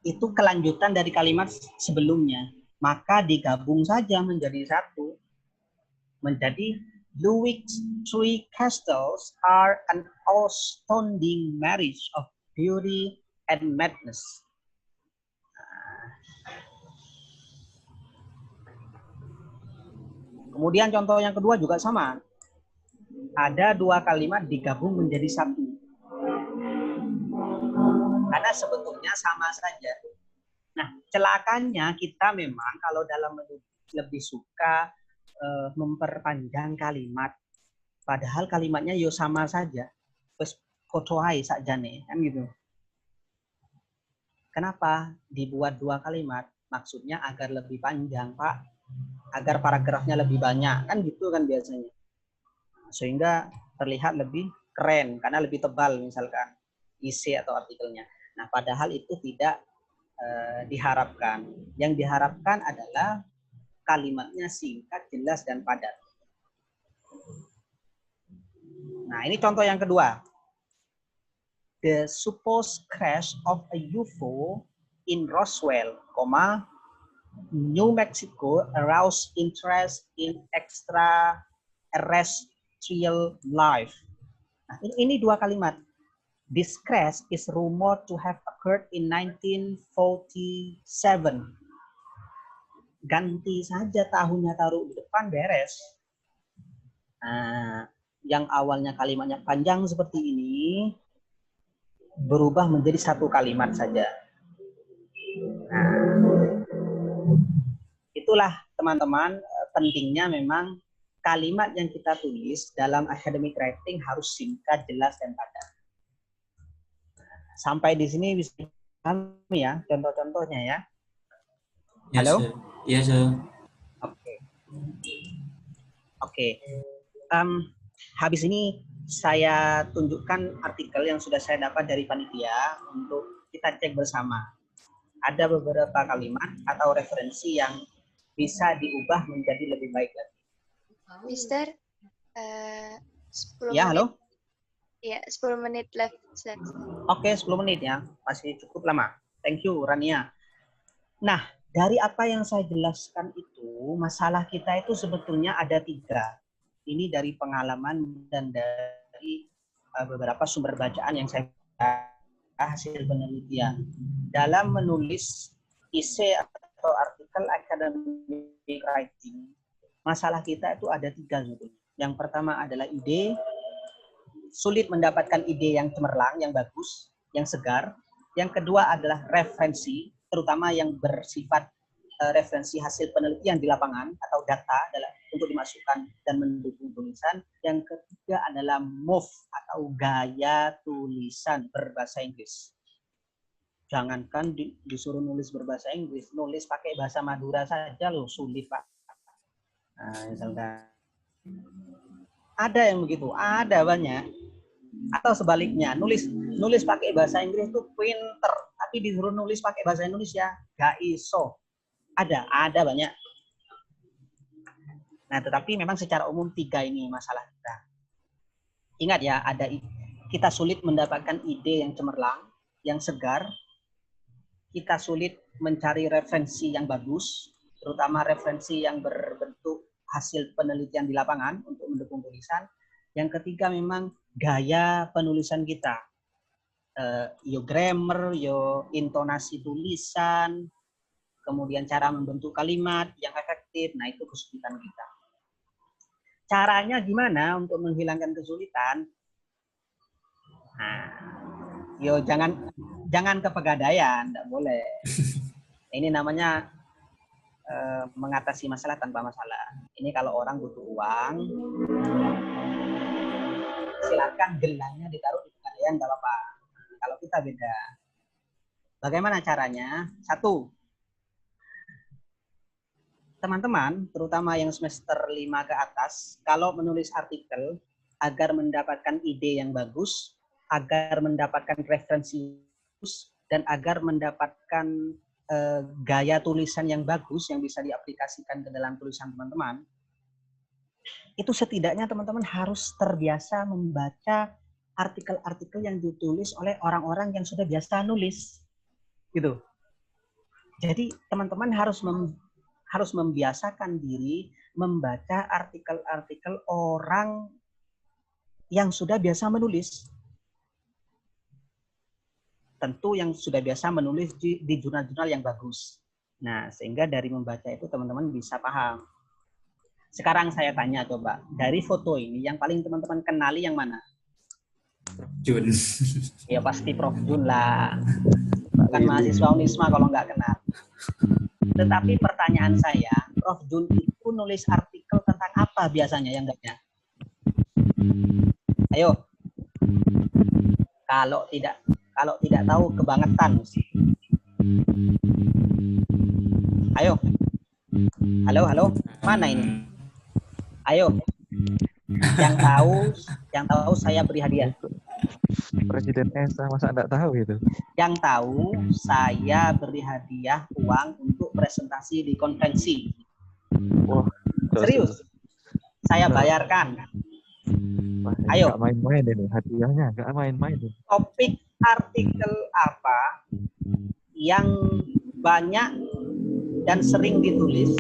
itu kelanjutan dari kalimat sebelumnya. Maka digabung saja menjadi satu. Menjadi Louis three castles are an astounding marriage of beauty and madness. Kemudian contoh yang kedua juga sama. Ada dua kalimat digabung menjadi satu. Karena sebetulnya sama saja. Nah, celakanya kita memang kalau dalam menulis lebih suka memperpanjang kalimat. Padahal kalimatnya yo sama saja. Terus kocoai sakjane, kan gitu. Kenapa dibuat dua kalimat? Maksudnya agar lebih panjang, Pak. Agar paragrafnya lebih banyak, kan gitu kan biasanya. Sehingga terlihat lebih keren karena lebih tebal misalkan isi atau artikelnya. Nah, padahal itu tidak diharapkan. Yang diharapkan adalah kalimatnya singkat, jelas, dan padat. Nah, ini contoh yang kedua. The supposed crash of a UFO in Roswell, New Mexico aroused interest in extraterrestrial life. Nah, ini dua kalimat. This crash is rumored to have occurred in 1947. Ganti saja tahunnya, taruh di depan, beres. Nah, yang awalnya kalimatnya panjang seperti ini berubah menjadi satu kalimat saja. Nah, itulah teman-teman pentingnya memang kalimat yang kita tulis dalam academic writing harus singkat, jelas, dan padat. Sampai di sini bisa paham ya contoh-contohnya ya. Yes, Halo? sir. Yes, sir. Oke. Habis ini saya tunjukkan artikel yang sudah saya dapat dari panitia untuk kita cek bersama. Ada beberapa kalimat atau referensi yang bisa diubah menjadi lebih baik lagi. Mister, 10 Ya, menit. halo? Ya, 10 menit left. Sir. Oke, 10 menit ya. Masih cukup lama. Thank you, Rania. Nah, dari apa yang saya jelaskan itu, masalah kita itu sebetulnya ada 3. Ini dari pengalaman dan dari beberapa sumber bacaan yang saya hasil penelitian. Dalam menulis essay atau artikel academic writing, masalah kita itu ada 3 sebetulnya. Yang pertama adalah ide, sulit mendapatkan ide yang cemerlang, yang bagus, yang segar. Yang kedua adalah referensi, terutama yang bersifat referensi hasil penelitian di lapangan atau data untuk dimasukkan dan mendukung tulisan. Yang ketiga adalah move atau gaya tulisan berbahasa Inggris. Jangankan disuruh nulis berbahasa Inggris, nulis pakai bahasa Madura saja loh sulit, Pak. Nah, misalkan ada yang begitu, ada banyak. Atau sebaliknya, nulis pakai bahasa Inggris itu pinter, tapi disuruh nulis pakai bahasa Indonesia gak iso. Ada banyak. Nah, tetapi memang secara umum 3 ini masalah kita. Ingat ya, kita sulit mendapatkan ide yang cemerlang, yang segar. Kita sulit mencari referensi yang bagus, terutama referensi yang berbentuk hasil penelitian di lapangan untuk mendukung tulisan. Yang ketiga memang gaya penulisan kita. Yo grammar, yo intonasi tulisan, kemudian cara membentuk kalimat yang efektif. Nah, itu kesulitan kita. Caranya gimana untuk menghilangkan kesulitan? Nah, yo jangan kepegadaian, enggak boleh. Ini namanya mengatasi masalah tanpa masalah. Ini kalau orang butuh uang, silakan gelangnya ditaruh di pegadaian, enggak apa-apa. Kalau kita beda. Bagaimana caranya? 1, teman-teman, terutama yang semester 5 ke atas, kalau menulis artikel, agar mendapatkan ide yang bagus, agar mendapatkan referensi bagus, dan agar mendapatkan gaya tulisan yang bagus yang bisa diaplikasikan ke dalam tulisan teman-teman, itu setidaknya teman-teman harus terbiasa membaca artikel-artikel yang ditulis oleh orang-orang yang sudah biasa nulis. Gitu. Jadi teman-teman harus membiasakan diri membaca artikel-artikel orang yang sudah biasa menulis. Tentu yang sudah biasa menulis di jurnal-jurnal yang bagus. Nah, sehingga dari membaca itu teman-teman bisa paham. Sekarang saya tanya coba, dari foto ini yang paling teman-teman kenali yang mana? Jun. Ya pasti Prof. Jun lah. Bukan mahasiswa Unisma kalau nggak kenal. Tetapi pertanyaan saya, Prof. Jun itu nulis artikel tentang apa biasanya yang banyak? Ayo. Kalau tidak tahu kebangetan. Ayo. Halo. Mana ini? Ayo. Yang tahu saya beri hadiah. Presiden ESA masa enggak tahu gitu. Yang tahu saya beri hadiah uang untuk presentasi di konferensi. Wah, Serius. Saya bayarkan. Wah, Ayo. nggak main-main ini hadiahnya, nggak main-main ini. Topik artikel apa yang banyak dan sering ditulis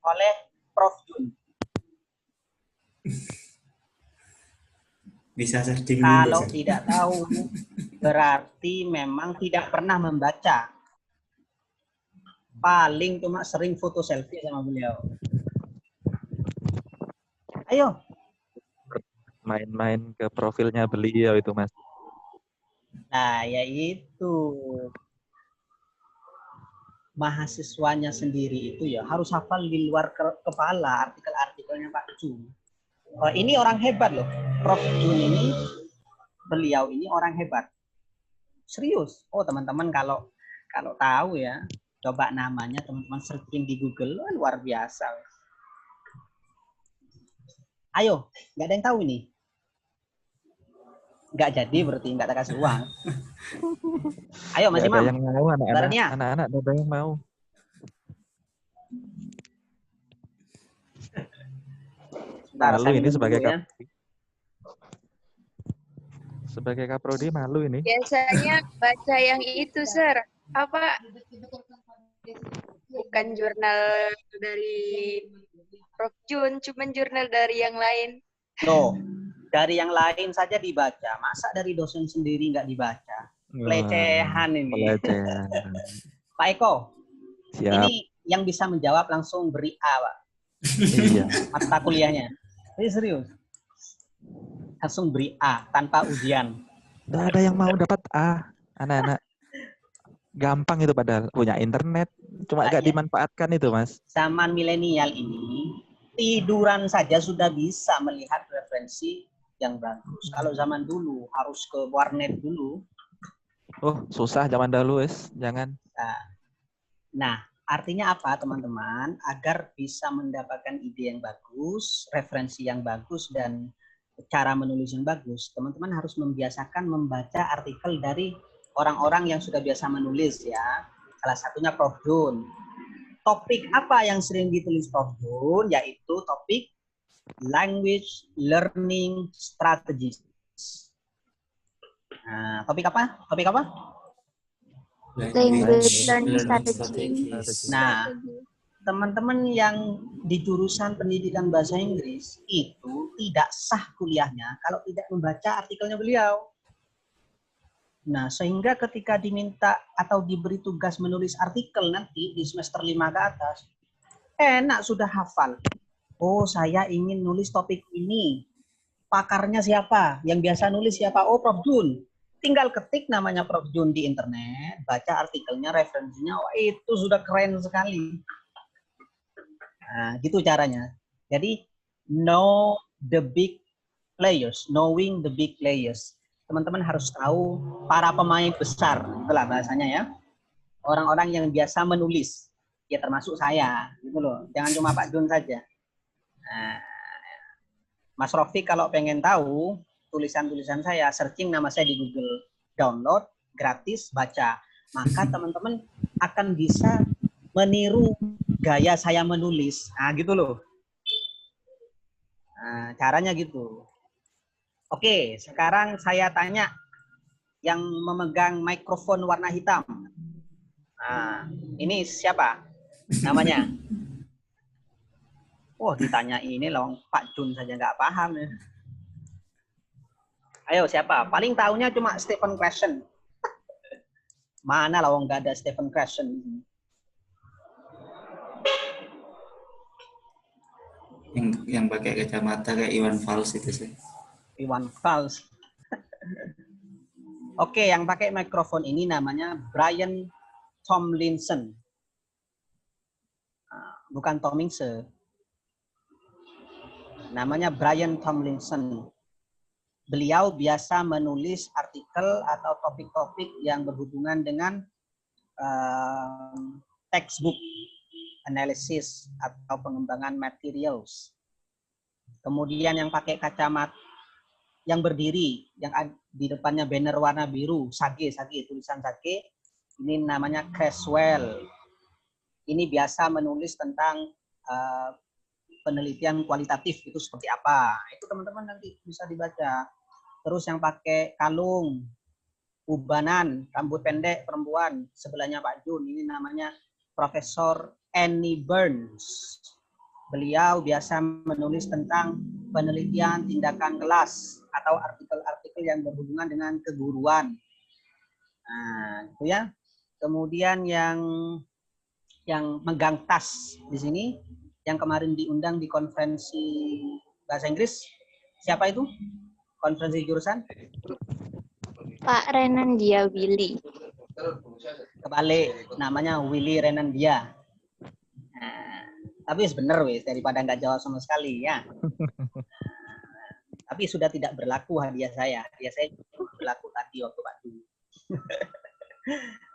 oleh Prof. Jun? Bisa searching Kalau dulu. tidak tahu, berarti memang tidak pernah membaca. Paling cuma sering foto selfie sama beliau. Ayo. Main-main ke profilnya beliau itu, Mas. Nah, yaitu mahasiswanya sendiri itu ya harus hafal di luar kepala artikel-artikelnya Pak Jun. Ini orang hebat loh. Prof. Jun ini, beliau ini orang hebat. Serius. Oh, teman-teman kalau tahu ya, coba namanya teman-teman searching di Google, luar biasa. Ayo, nggak ada yang tahu ini. Nggak jadi berarti nggak tak kasih uang. Ayo Mas Nggak Imam. ada yang mau, anak-anak nggak ada yang mau. Malu ini sebagai sebagai kaprodi malu ini. Biasanya baca yang itu, Sir. Apa? Bukan jurnal dari Prof. Jun, cuma jurnal dari yang lain. Loh, dari yang lain saja dibaca. Masa dari dosen sendiri nggak dibaca? Pelecehan ini. Pelecehan. Pak Eko, Siap. ini yang bisa menjawab langsung beri A, Pak. Iya. Mata kuliahnya. Ini serius. Langsung beri A tanpa ujian. Nggak ada yang mau dapat A, anak-anak. Gampang itu padahal punya internet, cuma nggak dimanfaatkan itu, Mas. Zaman milenial ini tiduran saja sudah bisa melihat referensi yang bagus. Kalau zaman dulu harus ke warnet dulu. Oh, susah zaman dulu, Wes. Jangan. Nah, artinya apa, teman-teman? Agar bisa mendapatkan ide yang bagus, referensi yang bagus, dan cara menulis yang bagus, teman-teman harus membiasakan membaca artikel dari orang-orang yang sudah biasa menulis ya. Salah satunya Prof. Jun. Topik apa yang sering ditulis Prof. Jun? Yaitu topik language learning strategies. Nah, topik apa? Language learning strategies. Nah, teman-teman yang di jurusan pendidikan bahasa Inggris itu tidak sah kuliahnya kalau tidak membaca artikelnya beliau. Nah, sehingga ketika diminta atau diberi tugas menulis artikel nanti di semester 5 ke atas, enak sudah hafal. Oh, saya ingin nulis topik ini. Pakarnya siapa? Yang biasa nulis siapa? Oh, Prof. Jun. Tinggal ketik namanya Prof. Jun di internet, baca artikelnya, referensinya, wah itu sudah keren sekali. Nah, gitu caranya. Jadi, know the big players, knowing the big players. Teman-teman harus tahu para pemain besar, itulah bahasanya ya. Orang-orang yang biasa menulis, ya termasuk saya, gitu loh. Jangan cuma Pak Jun saja. Nah, Mas Rofiq kalau pengen tahu tulisan-tulisan saya, searching nama saya di Google, download, gratis, baca. Maka teman-teman akan bisa meniru gaya saya menulis. Nah, gitu loh. Nah, caranya gitu. Oke, sekarang saya tanya yang memegang mikrofon warna hitam. Nah, ini siapa namanya? Oh, ditanya ini loh, Pak Jun saja nggak paham ya. Ayo, siapa? Paling tahunya cuma Stephen Krashen. Mana lah, nggak ada Stephen Krashen. Yang pakai kacamata kayak Iwan Fals itu sih. Iwan Fals. Oke, yang pakai mikrofon ini namanya Brian Tomlinson. Bukan Tomlinson. Namanya Brian Tomlinson. beliau biasa menulis artikel atau topik-topik yang berhubungan dengan textbook analysis atau pengembangan materials. Kemudian yang pakai kacamata yang berdiri, yang di depannya banner warna biru, Sage, tulisan Sage, ini namanya Creswell. Ini biasa menulis tentang penelitian kualitatif itu seperti apa. Itu teman-teman nanti bisa dibaca. Terus yang pakai kalung, ubanan, rambut pendek, perempuan, sebelahnya Pak Jun, ini namanya Profesor Annie Burns. Beliau biasa menulis tentang penelitian tindakan kelas atau artikel-artikel yang berhubungan dengan keguruan. Nah, itu ya. Kemudian yang megang tas di sini, yang kemarin diundang di konferensi bahasa Inggris, siapa itu? Konferensi jurusan? Pak Renandia Willy. Kebalik, namanya Willy Renandia. Nah, tapi benar wes, daripada nggak jawab sama sekali ya. Tapi sudah tidak berlaku hadiah saya. Hadiah saya berlaku tadi waktu Pak dulu.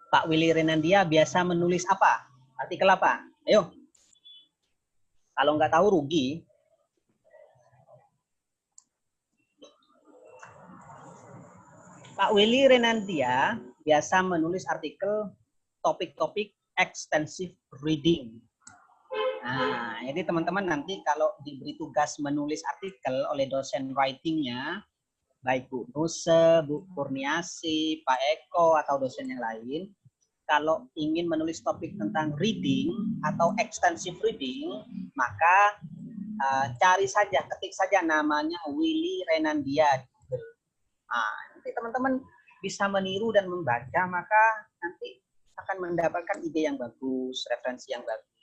Pak Willy Renandia biasa menulis apa? Artikel apa? Ayo. Kalau nggak tahu rugi. Pak Willy Renandia biasa menulis artikel topik-topik extensive reading. Nah, jadi teman-teman nanti kalau diberi tugas menulis artikel oleh dosen writingnya, baik Bu Nuse, Bu Kurniasi, Pak Eko, atau dosen yang lain, kalau ingin menulis topik tentang reading atau extensive reading, maka cari saja, ketik saja namanya Willy Renandia di Google. Nah, nanti teman-teman bisa meniru dan membaca, maka nanti akan mendapatkan ide yang bagus, referensi yang bagus.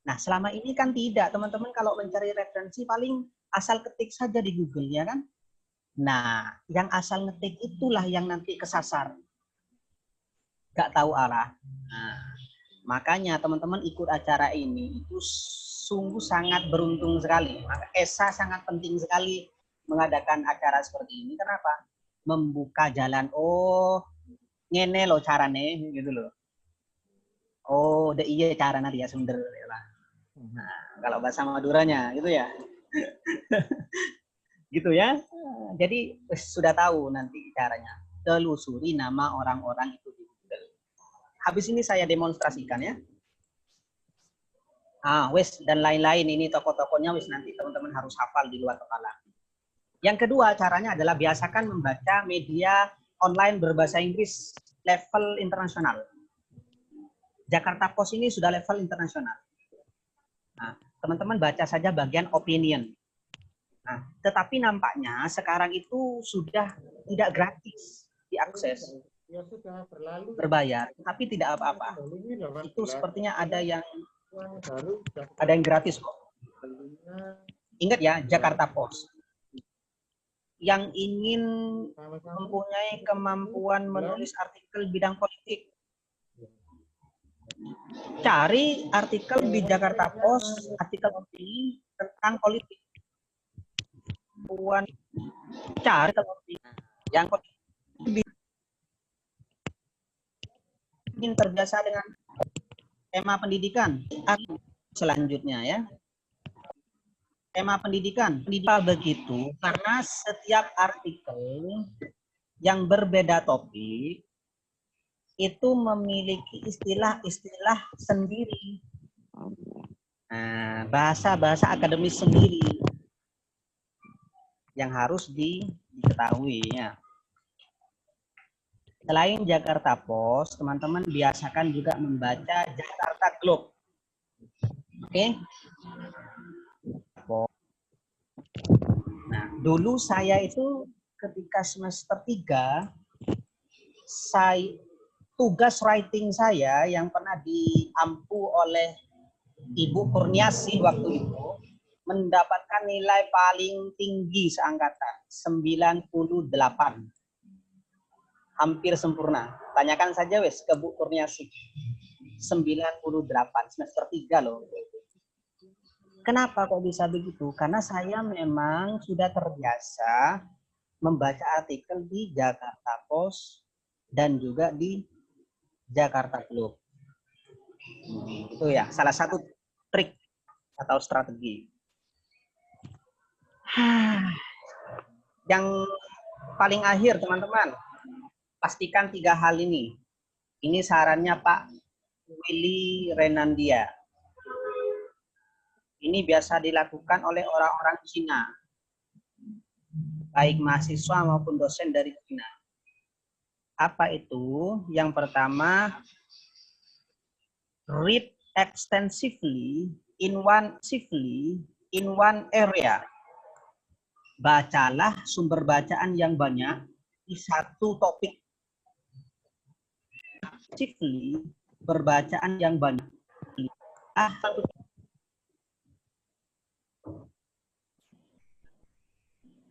Nah, selama ini kan tidak, teman-teman kalau mencari referensi paling asal ketik saja di Google, ya kan? Nah, yang asal ngetik itulah yang nanti kesasar. Gak tahu arah. Nah, makanya teman-teman ikut acara ini itu sungguh sangat beruntung sekali. Maka ESA sangat penting sekali mengadakan acara seperti ini. Kenapa? Membuka jalan. Oh, ngene loh carane, gitu loh. Oh, udah iya caranya dia sender. Nah, kalau bahasa Maduranya, gitu ya. Gitu ya. Jadi sudah tahu nanti caranya. Telusuri nama orang-orang itu di Google. Habis ini saya demonstrasikan ya. Wes dan lain-lain ini tokoh-tokohnya wes nanti teman-teman harus hafal di luar kepala. Yang kedua caranya adalah biasakan membaca media online berbahasa Inggris level internasional. Jakarta Post ini sudah level internasional. Nah, teman-teman baca saja bagian opinion. Nah, tetapi nampaknya sekarang itu sudah tidak gratis diakses. Berbayar, tapi tidak apa-apa. Itu sepertinya ada yang gratis kok. Ingat ya, Jakarta Post. Yang ingin mempunyai kemampuan menulis artikel bidang politik, cari artikel di Jakarta Post, artikel opini tentang politik. Cari yang ingin terbiasa dengan tema pendidikan. Selanjutnya ya. Tema pendidikan. Begitu karena setiap artikel yang berbeda topik itu memiliki istilah-istilah sendiri. Nah, bahasa-bahasa akademis sendiri yang harus diketahui ya. Selain Jakarta Post, teman-teman biasakan juga membaca Jakarta Globe. Oke? Nah, dulu saya itu ketika semester 3, tugas writing saya yang pernah diampu oleh Ibu Kurniasi waktu itu mendapatkan nilai paling tinggi seangkatan, 98. Hampir sempurna. Tanyakan saja wes ke Bu Kurniasi. 98, semester 3 loh. Kenapa kok bisa begitu? Karena saya memang sudah terbiasa membaca artikel di Jakarta Post dan juga di Jakarta Globe. Itu ya salah satu trik atau strategi. Yang paling akhir teman-teman, pastikan 3 hal ini. Ini sarannya Pak Willy Renandia. Ini biasa dilakukan oleh orang-orang Cina, baik mahasiswa maupun dosen dari Cina. Apa itu? Yang pertama, read extensively in one area. Bacalah sumber bacaan yang banyak di satu topik. Extensively, berbacaan yang banyak.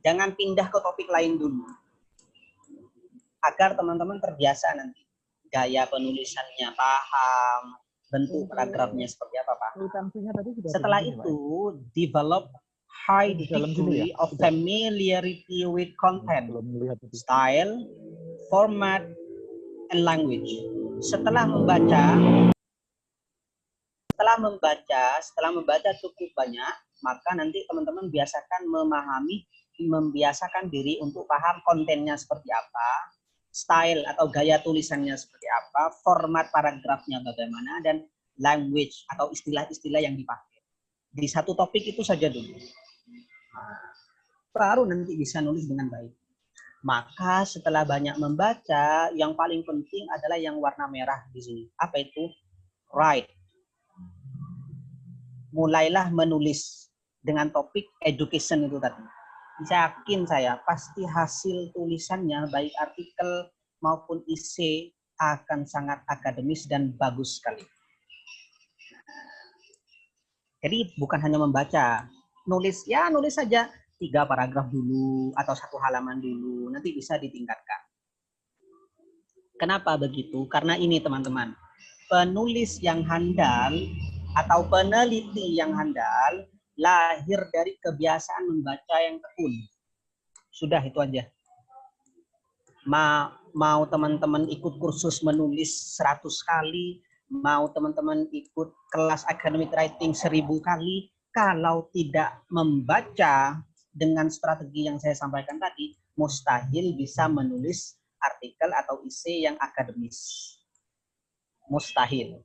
Jangan pindah ke topik lain dulu. Agar teman-teman terbiasa nanti. Gaya penulisannya paham, bentuk paragrafnya seperti apa Pak. Setelah itu, develop high degree of familiarity with content, style, format, and language. Setelah membaca cukup banyak, maka nanti teman-teman membiasakan diri untuk paham kontennya seperti apa, style atau gaya tulisannya seperti apa, format paragrafnya bagaimana, dan language atau istilah-istilah yang dipakai. Di satu topik itu saja dulu. Baru nanti bisa nulis dengan baik. Maka setelah banyak membaca, yang paling penting adalah yang warna merah di sini. Apa itu? Write. Mulailah menulis dengan topik education itu tadi. Yakin saya, pasti hasil tulisannya baik artikel maupun isi akan sangat akademis dan bagus sekali. Jadi bukan hanya membaca, nulis saja 3 paragraf dulu atau 1 halaman dulu, nanti bisa ditingkatkan. Kenapa begitu? Karena ini teman-teman, penulis yang handal atau peneliti yang handal lahir dari kebiasaan membaca yang tekun. Sudah itu aja. Mau teman-teman ikut kursus menulis 100 kali, mau teman-teman ikut kelas academic writing 1000 kali, kalau tidak membaca dengan strategi yang saya sampaikan tadi, mustahil bisa menulis artikel atau isi yang akademis. Mustahil.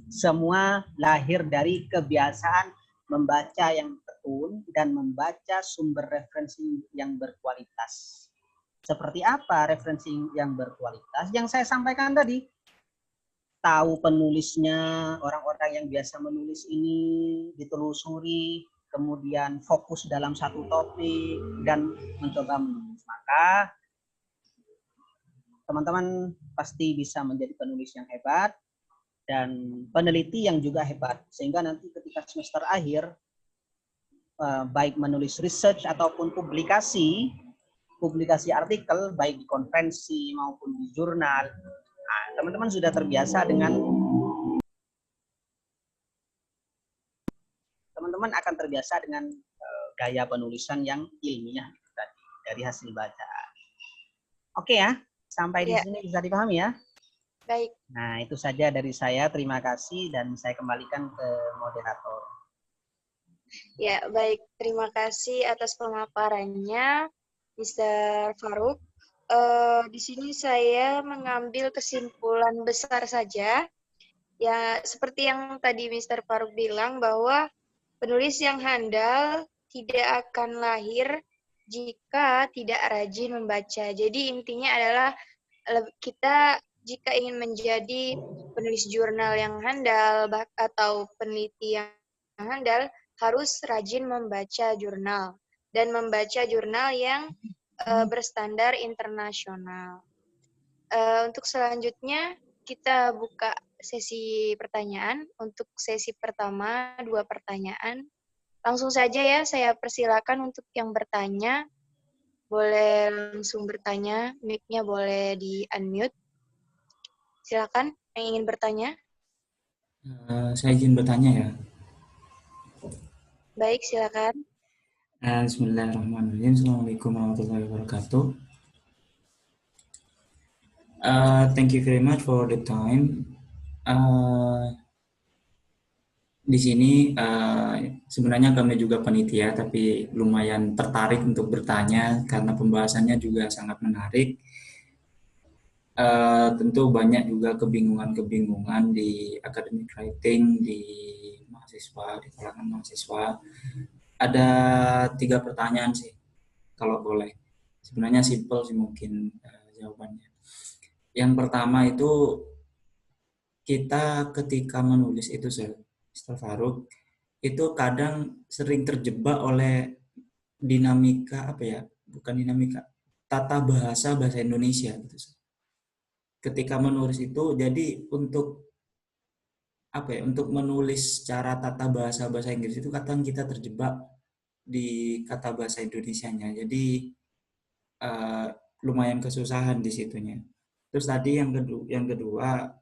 Semua lahir dari kebiasaan membaca yang tekun dan membaca sumber referensi yang berkualitas. Seperti apa referensi yang berkualitas? Yang saya sampaikan tadi, tahu penulisnya, orang-orang yang biasa menulis ini ditelusuri, kemudian fokus dalam satu topik dan mencoba menulis. Maka teman-teman pasti bisa menjadi penulis yang hebat dan peneliti yang juga hebat, sehingga nanti ketika semester akhir baik menulis research ataupun publikasi artikel baik di konferensi maupun di jurnal, teman-teman sudah terbiasa dengan gaya penulisan yang ilmiah dari hasil bacaan. Oke ya, sampai di sini bisa dipahami ya. Baik. Nah, itu saja dari saya. Terima kasih dan saya kembalikan ke moderator. Ya, baik. Terima kasih atas pemaparannya, Mr. Faruk. Di sini saya mengambil kesimpulan besar saja. Ya, seperti yang tadi Mr. Faruk bilang bahwa penulis yang handal tidak akan lahir jika tidak rajin membaca. Jadi intinya adalah kita jika ingin menjadi penulis jurnal yang handal atau peneliti yang handal, harus rajin membaca jurnal dan membaca jurnal yang berstandar internasional. Untuk selanjutnya kita buka sesi pertanyaan. Untuk sesi pertama 2 pertanyaan. Langsung saja ya, saya persilakan untuk yang bertanya. Boleh langsung bertanya, mic-nya boleh di-unmute. Silakan yang ingin bertanya. Saya izin bertanya ya. Baik, silakan. Bismillahirrahmanirrahim. Assalamualaikum warahmatullahi wabarakatuh. Thank you very much for the time. Di sini sebenarnya kami juga panitia, tapi lumayan tertarik untuk bertanya karena pembahasannya juga sangat menarik. Tentu banyak juga kebingungan-kebingungan di academic writing, di mahasiswa, di kalangan mahasiswa. Ada 3 pertanyaan sih, kalau boleh. Sebenarnya simple sih mungkin jawabannya. Yang pertama itu, kita ketika menulis itu, Mr. Farouk, itu kadang sering terjebak oleh dinamika, apa ya, bukan dinamika, tata bahasa Indonesia gitu. Ketika menulis itu, jadi untuk apa ya, untuk menulis secara tata bahasa Inggris itu kadang kita terjebak di kata bahasa Indonesianya. Jadi lumayan kesusahan di situnya. Terus tadi yang kedua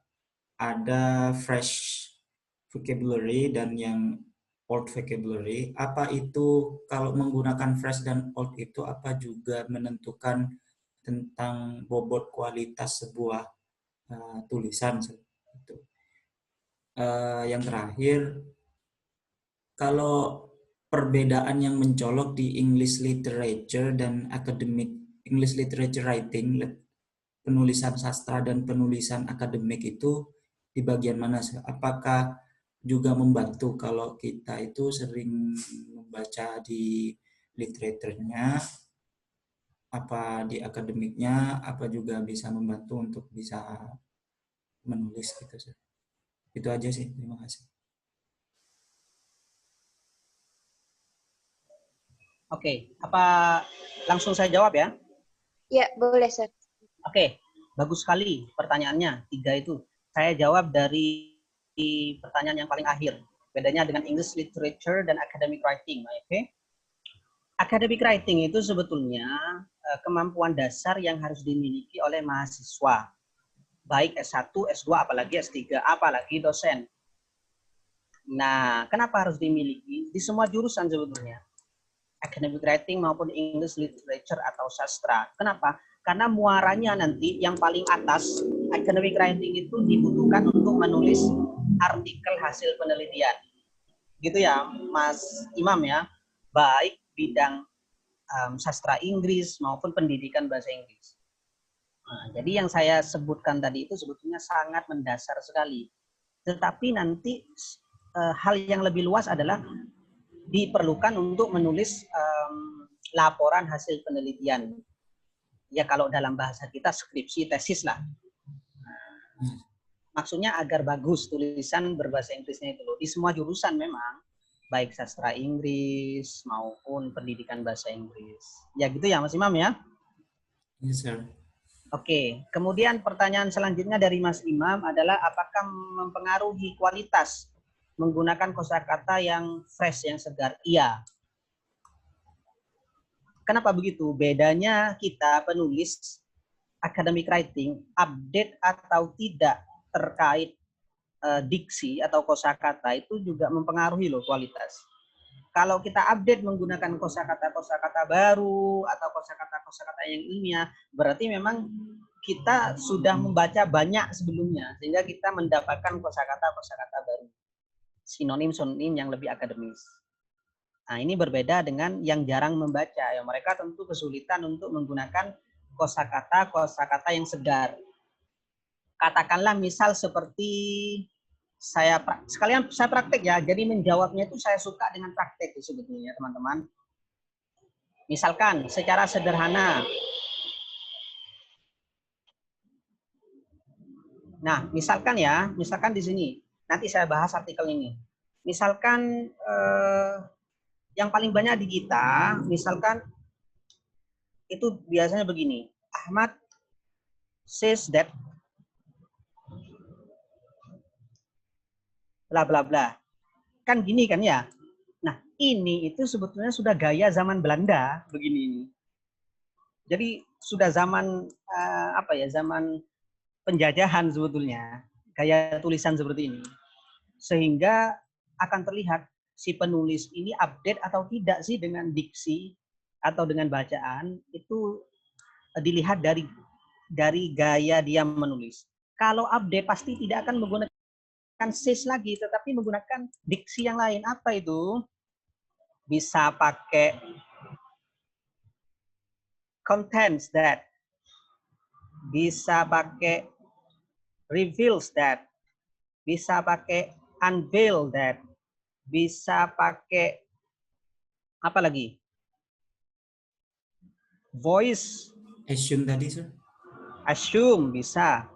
ada fresh vocabulary dan yang old vocabulary. Apa itu, kalau menggunakan fresh dan old itu apa juga menentukan tentang bobot kualitas sebuah tulisan itu. Yang terakhir, kalau perbedaan yang mencolok di English literature dan academic English literature writing, penulisan sastra dan penulisan akademik itu di bagian mana? Apakah juga membantu kalau kita itu sering membaca di literaturnya, apa di akademiknya, apa juga bisa membantu untuk bisa menulis gitu sih. Itu aja sih, terima kasih. Oke, apa langsung saya jawab ya? Ya, boleh, Sir. Oke, bagus sekali pertanyaannya. 3 itu. Saya jawab dari pertanyaan yang paling akhir. Bedanya dengan English literature dan academic writing. Oke. Academic writing itu sebetulnya kemampuan dasar yang harus dimiliki oleh mahasiswa. Baik S1, S2, apalagi S3, apalagi dosen. Nah, kenapa harus dimiliki? Di semua jurusan sebetulnya. Academic writing maupun English literature atau sastra. Kenapa? Karena muaranya nanti yang paling atas, academic writing itu dibutuhkan untuk menulis artikel hasil penelitian. Gitu ya, Mas Imam ya. Baik bidang sastra Inggris maupun pendidikan bahasa Inggris. Nah, jadi yang saya sebutkan tadi itu sebetulnya sangat mendasar sekali. Tetapi nanti hal yang lebih luas adalah diperlukan untuk menulis laporan hasil penelitian. Ya kalau dalam bahasa kita skripsi, tesis lah. Maksudnya agar bagus tulisan berbahasa Inggrisnya itu loh. Di semua jurusan memang, baik sastra Inggris maupun pendidikan bahasa Inggris. Ya gitu ya Mas Imam ya? Yes, sir. Oke, kemudian pertanyaan selanjutnya dari Mas Imam adalah apakah mempengaruhi kualitas menggunakan kosakata yang fresh, yang segar? Iya. Kenapa begitu? Bedanya kita penulis academic writing, update atau tidak terkait diksi atau kosakata itu juga mempengaruhi loh kualitas. Kalau kita update menggunakan kosakata baru atau kosakata yang ilmiah, berarti memang kita sudah membaca banyak sebelumnya sehingga kita mendapatkan kosakata baru. Sinonim-sinonim yang lebih akademis. Nah, ini berbeda dengan yang jarang membaca. Ya, mereka tentu kesulitan untuk menggunakan kosakata yang segar. Katakanlah misal seperti saya praktek ya. Jadi menjawabnya itu saya suka dengan praktek sebetulnya, teman-teman. Misalkan secara sederhana. Nah, misalkan di sini. Nanti saya bahas artikel ini. Misalkan yang paling banyak di kita, misalkan itu biasanya begini. Ahmad says that bla bla bla. Kan gini kan ya. Nah, ini itu sebetulnya sudah gaya zaman Belanda begini. Jadi sudah zaman zaman penjajahan sebetulnya. Gaya tulisan seperti ini. Sehingga akan terlihat si penulis ini update atau tidak sih dengan diksi atau dengan bacaan, itu dilihat dari gaya dia menulis. Kalau update pasti tidak akan menggunakan sis lagi, tetapi menggunakan diksi yang lain. Apa itu? Bisa pakai contents that, bisa pakai reveals that, bisa pakai unveil that, bisa pakai apa lagi? Voice, Assume tadi, Sir. assume bisa.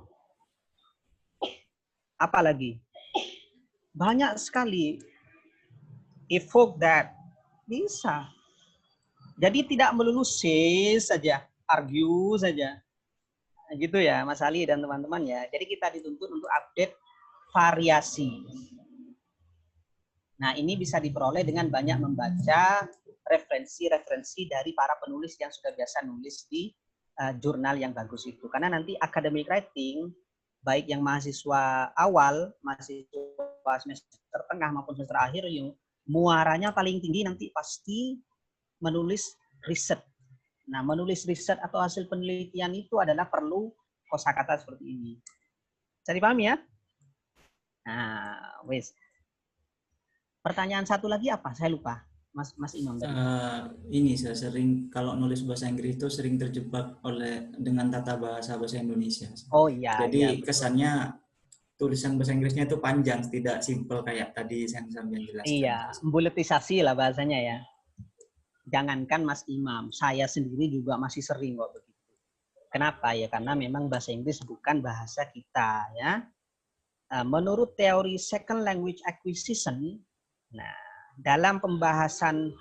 Apa lagi? Banyak sekali. Evoke that, bisa. Jadi tidak melulu say saja, argue saja. Gitu ya, Mas Ali dan teman-teman ya. Jadi kita dituntut untuk update variasi. Nah, ini bisa diperoleh dengan banyak membaca referensi-referensi dari para penulis yang sudah biasa nulis di jurnal yang bagus itu. Karena nanti academic writing, baik yang mahasiswa awal, mahasiswa semester tengah maupun semester akhir, muaranya paling tinggi nanti pasti menulis riset. Nah, menulis riset atau hasil penelitian itu adalah perlu kosakata seperti ini. Bisa dipahami ya? Nah, wes. Pertanyaan satu lagi apa? Saya lupa, Mas Imam. Ini saya sering kalau nulis bahasa Inggris itu sering terjebak dengan tata bahasa Indonesia. Oh iya. Jadi iya, kesannya tulisan bahasa Inggrisnya itu panjang, tidak simpel kayak tadi yang sampean jelaskan. Iya, buletisasi lah bahasanya ya. Jangankan Mas Imam, saya sendiri juga masih sering kok begitu. Kenapa ya? Karena memang bahasa Inggris bukan bahasa kita ya. Menurut teori second language acquisition, nah dalam pembahasan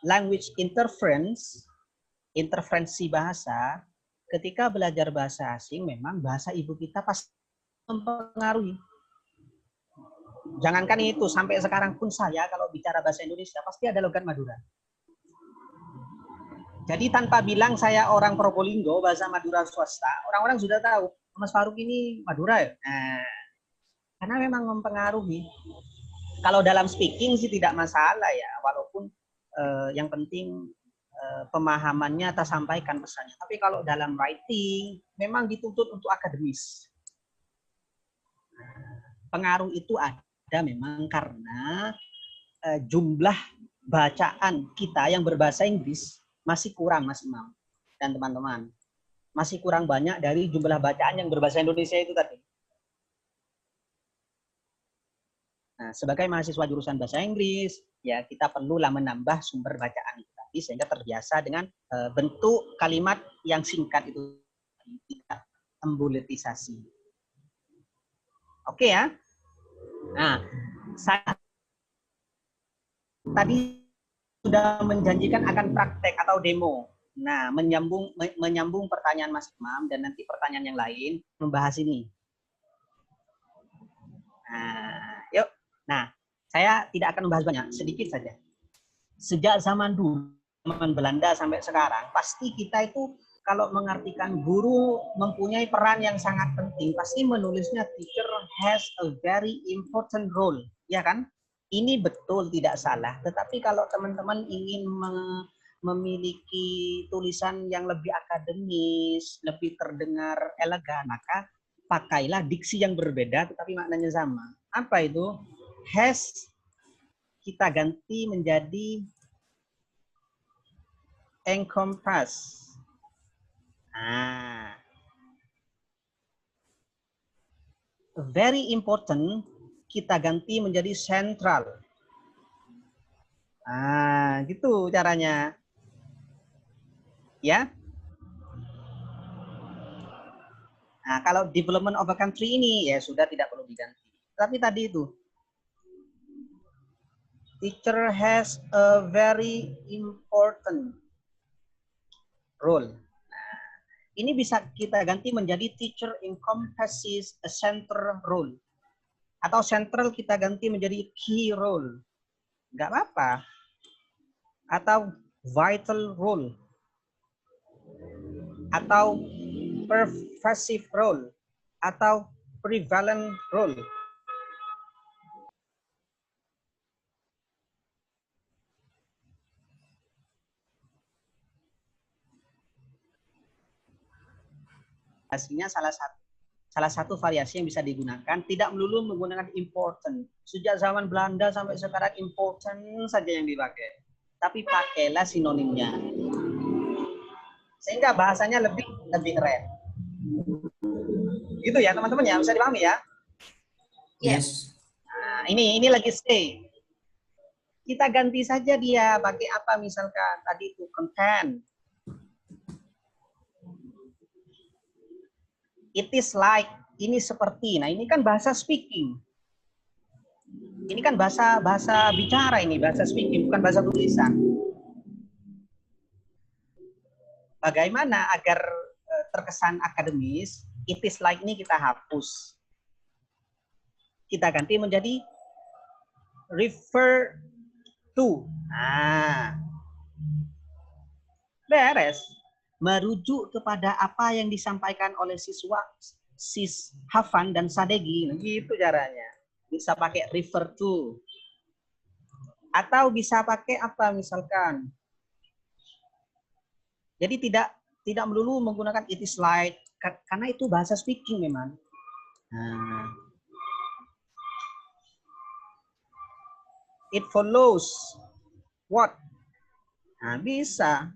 language interferensi bahasa, ketika belajar bahasa asing memang bahasa ibu kita pasti mempengaruhi. Jangankan itu, sampai sekarang pun saya kalau bicara bahasa Indonesia pasti ada logat Madura. Jadi tanpa bilang saya orang Probolinggo, bahasa Madura swasta, orang-orang sudah tahu Mas Faruk ini Madura ya. Nah, karena memang mempengaruhi. Kalau dalam speaking sih tidak masalah ya, walaupun yang penting pemahamannya tersampaikan pesannya. Tapi kalau dalam writing memang dituntut untuk akademis. Pengaruh itu ada memang karena jumlah bacaan kita yang berbahasa Inggris masih kurang, Mas Imam dan teman-teman. Masih kurang banyak dari jumlah bacaan yang berbahasa Indonesia itu tadi. Nah, sebagai mahasiswa jurusan bahasa Inggris, ya kita perlulah menambah sumber bacaan itu tadi sehingga terbiasa dengan bentuk kalimat yang singkat itu, tidak embuletisasi. Oke ya. Nah, saya tadi sudah menjanjikan akan praktek atau demo. Nah, menyambung pertanyaan Mas Imam dan nanti pertanyaan yang lain membahas ini. Nah, yuk. Nah, saya tidak akan membahas banyak, sedikit saja. Sejak zaman dulu, zaman Belanda sampai sekarang, pasti kita itu kalau mengartikan guru mempunyai peran yang sangat penting, pasti menulisnya teacher has a very important role, ya kan? Ini betul, tidak salah. Tetapi kalau teman-teman ingin memiliki tulisan yang lebih akademis, lebih terdengar elegan, maka pakailah diksi yang berbeda tetapi maknanya sama. Apa itu? Has kita ganti menjadi encompass. Nah, very important kita ganti menjadi central. Nah, gitu caranya. Ya. Nah, kalau development of a country ini ya sudah tidak perlu diganti. Tapi tadi itu teacher has a very important role. Nah, ini bisa kita ganti menjadi teacher encompasses a central role. Atau central kita ganti menjadi key role. Nggak apa-apa. Atau vital role. Atau pervasive role. Atau prevalent role. variasinya salah satu variasi yang bisa digunakan tidak melulu menggunakan important. Sejak zaman Belanda sampai sekarang important saja yang dipakai. Tapi pakailah sinonimnya. Sehingga bahasanya lebih keren. Gitu ya teman-teman ya, bisa dipahami ya? Yes. Nah, ini lagi stay. Kita ganti saja dia pakai apa misalkan tadi itu content. It is like, ini seperti. Nah, ini kan bahasa speaking. Ini kan bahasa bicara ini, bahasa speaking, bukan bahasa tulisan. Bagaimana agar terkesan akademis, it is like ini kita hapus. Kita ganti menjadi refer to. Nah, beres. Merujuk kepada apa yang disampaikan oleh siswa, Hafan dan Sadegi. Nah, gitu caranya. Bisa pakai refer to. Atau bisa pakai apa misalkan. Jadi tidak melulu menggunakan it is like, karena itu bahasa speaking memang. Nah, it follows what? Nah, bisa.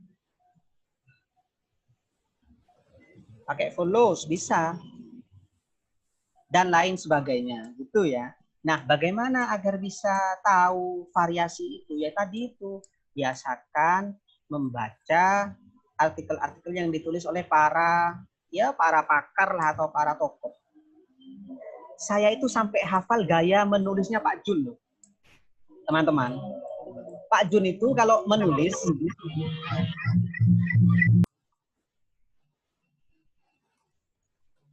Pakai follows, bisa. Dan lain sebagainya, gitu ya. Nah, bagaimana agar bisa tahu variasi itu? Ya tadi itu, biasakan membaca artikel-artikel yang ditulis oleh para pakar lah atau para tokoh. Saya itu sampai hafal gaya menulisnya Pak Jun loh. Teman-teman. Pak Jun itu kalau menulis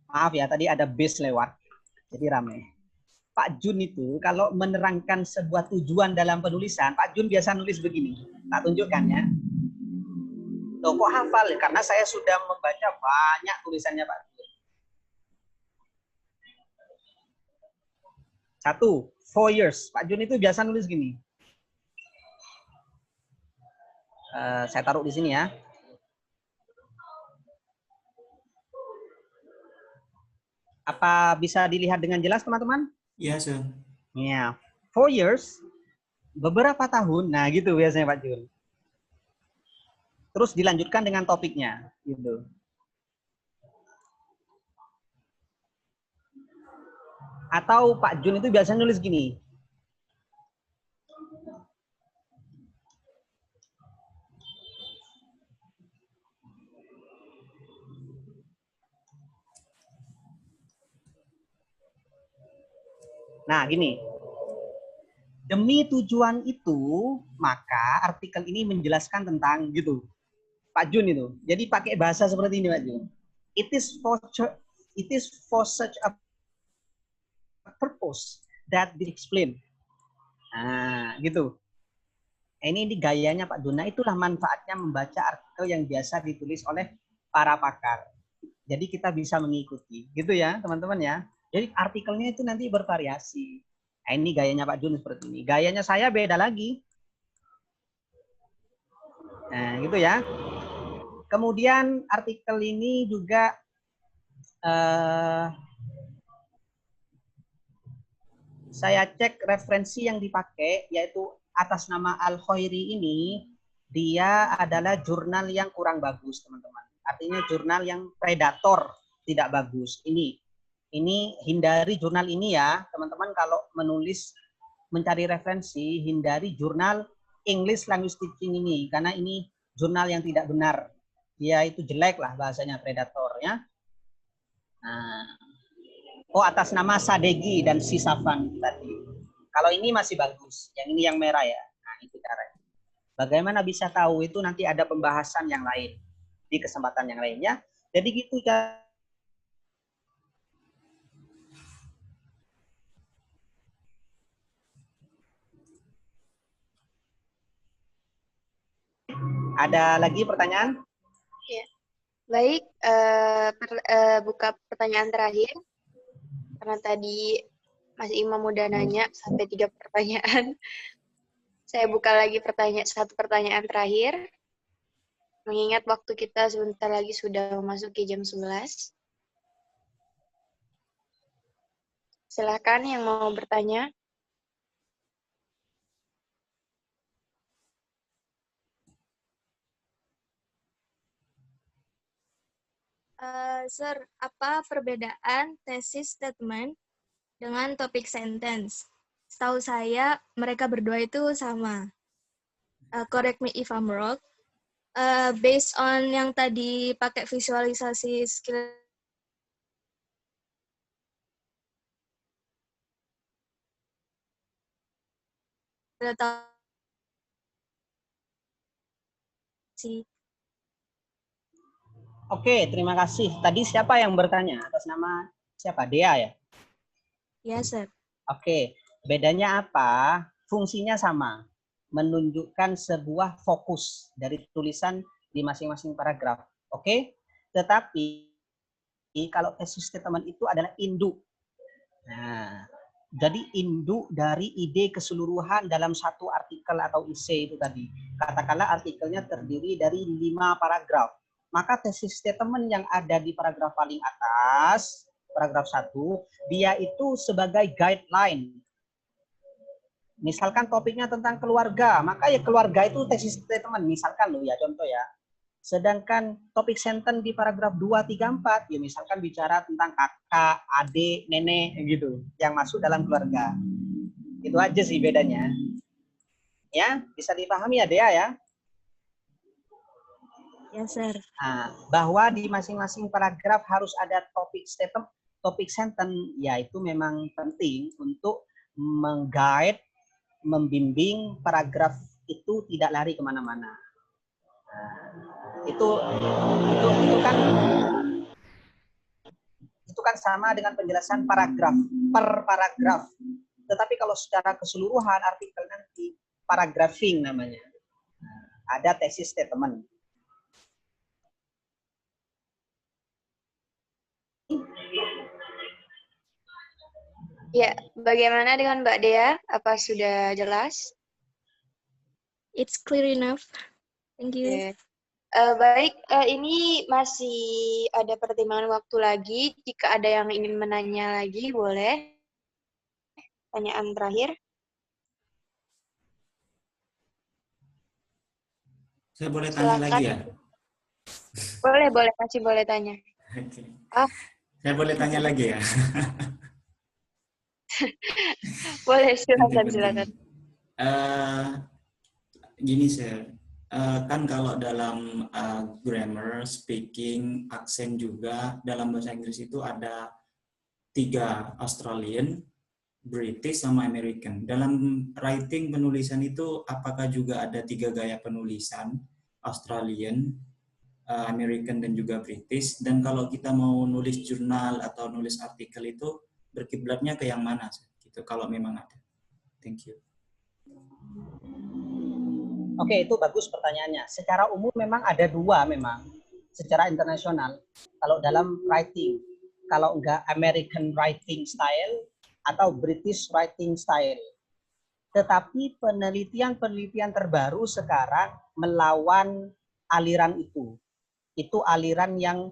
maaf ya, tadi ada bus lewat, jadi ramai. Pak Jun itu kalau menerangkan sebuah tujuan dalam penulisan, Pak Jun biasa nulis begini. Tak tunjukkan ya. Loh, kok hafal? Karena saya sudah membaca banyak tulisannya Pak Jun. 1, 4 years. Pak Jun itu biasa nulis gini. Saya taruh di sini ya. Apa bisa dilihat dengan jelas teman-teman? Iya, Sir. Ya, 4 years, beberapa tahun. Nah, gitu biasanya Pak Jun. Terus dilanjutkan dengan topiknya, gitu. Atau Pak Jun itu biasanya nulis gini. Nah, gini. Demi tujuan itu, maka artikel ini menjelaskan tentang gitu. Pak Jun itu. Jadi pakai bahasa seperti ini, Pak Jun. It is for such a purpose that they explain. Nah, gitu. Ini gayanya Pak Jun. Nah, itulah manfaatnya membaca artikel yang biasa ditulis oleh para pakar. Jadi kita bisa mengikuti. Gitu ya, teman-teman ya. Jadi artikelnya itu nanti bervariasi. Nah, ini gayanya Pak Jun seperti ini. Gayanya saya beda lagi. Nah, gitu ya. Kemudian artikel ini juga saya cek referensi yang dipakai, yaitu atas nama Al-Khairi ini, dia adalah jurnal yang kurang bagus, teman-teman. Artinya jurnal yang predator, tidak bagus. Ini hindari jurnal ini ya, teman-teman kalau menulis, mencari referensi, hindari jurnal English Language Teaching ini, karena ini jurnal yang tidak benar. Dia itu jelek lah bahasanya, predator ya. Nah, atas nama Sadegi dan Sisafan tadi. Kalau ini masih bagus, yang ini yang merah ya. Nah, itu caranya. Bagaimana bisa tahu itu nanti ada pembahasan yang lain di kesempatan yang lainnya. Jadi gitu ya. Ada lagi pertanyaan? Ya. Baik, buka pertanyaan terakhir. Karena tadi Mas Imam udah nanya sampai 3 pertanyaan. Saya buka lagi satu pertanyaan terakhir. Mengingat waktu kita sebentar lagi sudah memasuki jam 11. Silakan yang mau bertanya. Sir, apa perbedaan thesis statement dengan topik sentence? Setahu saya mereka berdua itu sama. Correct me if I'm wrong. Based on yang tadi pakai visualisasi skill sih. Oke, terima kasih. Tadi siapa yang bertanya? Atas nama siapa? Dea ya? Ya, Sir. Oke, bedanya apa? Fungsinya sama. Menunjukkan sebuah fokus dari tulisan di masing-masing paragraf. Oke? Tetapi kalau thesis statement itu adalah induk. Nah, jadi induk dari ide keseluruhan dalam satu artikel atau isi itu tadi. Katakanlah artikelnya terdiri dari 5 paragraf. Maka thesis statement yang ada di paragraf paling atas, paragraf 1, dia itu sebagai guideline. Misalkan topiknya tentang keluarga, maka ya keluarga itu tesis statement, misalkan loh ya, contoh ya. Sedangkan topik sentence di paragraf 2, 3, 4, ya misalkan bicara tentang kakak, adik, nenek, gitu, yang masuk dalam keluarga. Itu aja sih bedanya. Ya, bisa dipahami ya Dea ya? Ya, Sir. Nah, bahwa di masing-masing paragraf harus ada topik statement, topik sentence, ya itu memang penting untuk mengguide, membimbing paragraf itu tidak lari kemana-mana. Nah, itu kan sama dengan penjelasan paragraf per paragraf. Tetapi kalau secara keseluruhan artikel nanti paragraphing namanya. Ada thesis statement. Ya, bagaimana dengan Mbak Dea? Apa sudah jelas? It's clear enough. Thank you. Oke. Baik, ini masih ada pertimbangan waktu lagi. Jika ada yang ingin menanya lagi, boleh. Pertanyaan terakhir. Saya boleh tanya Silakan. lagi ya? Boleh, masih boleh tanya. Oke. Ah, Saya boleh tanya lagi ya? boleh, silakan, Penting-penting. silakan. Gini sir, kan kalau dalam grammar, speaking, aksen juga dalam bahasa Inggris itu ada 3, Australian, British, sama American. Dalam writing penulisan itu apakah juga ada 3 gaya penulisan, Australian, American, dan juga British? Dan kalau kita mau nulis jurnal atau nulis artikel itu berkiblatnya ke yang mana? Gitu, kalau memang ada. Thank you. Oke, itu bagus pertanyaannya. Secara umum memang ada 2 memang. Secara internasional. Kalau dalam writing. Kalau enggak American writing style atau British writing style. Tetapi penelitian terbaru sekarang melawan aliran itu. Itu aliran yang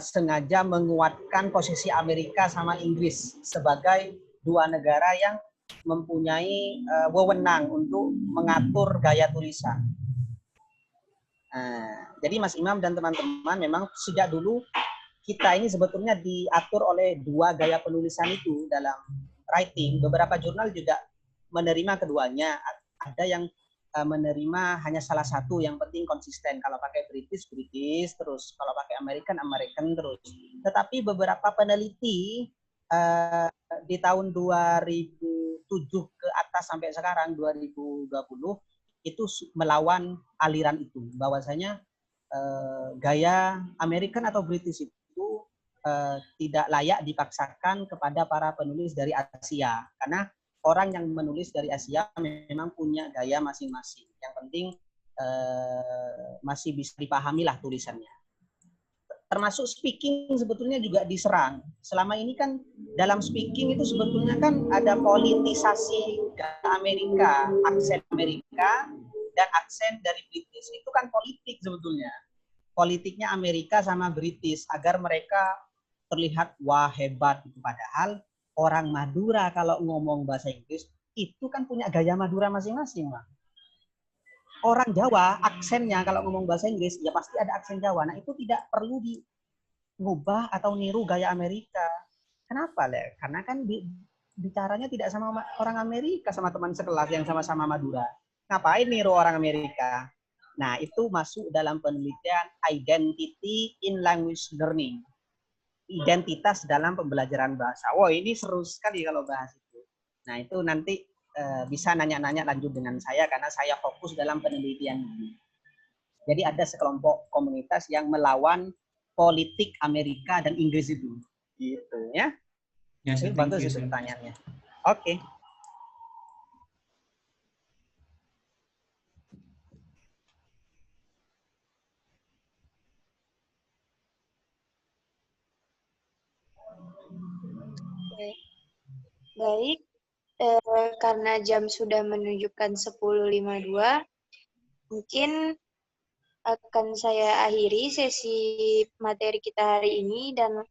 sengaja menguatkan posisi Amerika sama Inggris sebagai 2 negara yang mempunyai wewenang untuk mengatur gaya tulisan. Jadi Mas Imam dan teman-teman memang sejak dulu kita ini sebetulnya diatur oleh 2 gaya penulisan itu dalam writing. Beberapa jurnal juga menerima keduanya. Ada yang menerima hanya salah satu, yang penting konsisten. Kalau pakai British, terus kalau pakai American terus. Tetapi beberapa peneliti di tahun 2007 ke atas sampai sekarang 2020 itu melawan aliran itu, bahwasanya gaya American atau British itu tidak layak dipaksakan kepada para penulis dari Asia, karena orang yang menulis dari Asia memang punya gaya masing-masing. Yang penting masih bisa dipahami lah tulisannya. Termasuk speaking sebetulnya juga diserang. Selama ini kan dalam speaking itu sebetulnya kan ada politisasi Amerika, aksen Amerika dan aksen dari British. Itu kan politik sebetulnya. Politiknya Amerika sama British agar mereka terlihat wah hebat. Padahal orang Madura kalau ngomong bahasa Inggris itu kan punya gaya Madura masing-masing, Pak. Orang Jawa aksennya kalau ngomong bahasa Inggris ya pasti ada aksen Jawa. Nah, itu tidak perlu diubah atau niru gaya Amerika. Kenapa, Le? Karena kan bicaranya tidak sama orang Amerika, sama teman sekelas yang sama-sama Madura. Ngapain niru orang Amerika? Nah, itu masuk dalam penelitian identity in language learning. Identitas dalam pembelajaran bahasa. Wah, ini seru sekali kalau bahas itu. Nah, itu nanti bisa nanya-nanya lanjut dengan saya karena saya fokus dalam penelitian ini. Jadi ada sekelompok komunitas yang melawan politik Amerika dan Inggris itu. Gitu ya. Yes, Ini thank bagus you, itu sir. pertanyaannya. Oke. Baik, karena jam sudah menunjukkan 10.52, mungkin akan saya akhiri sesi materi kita hari ini dan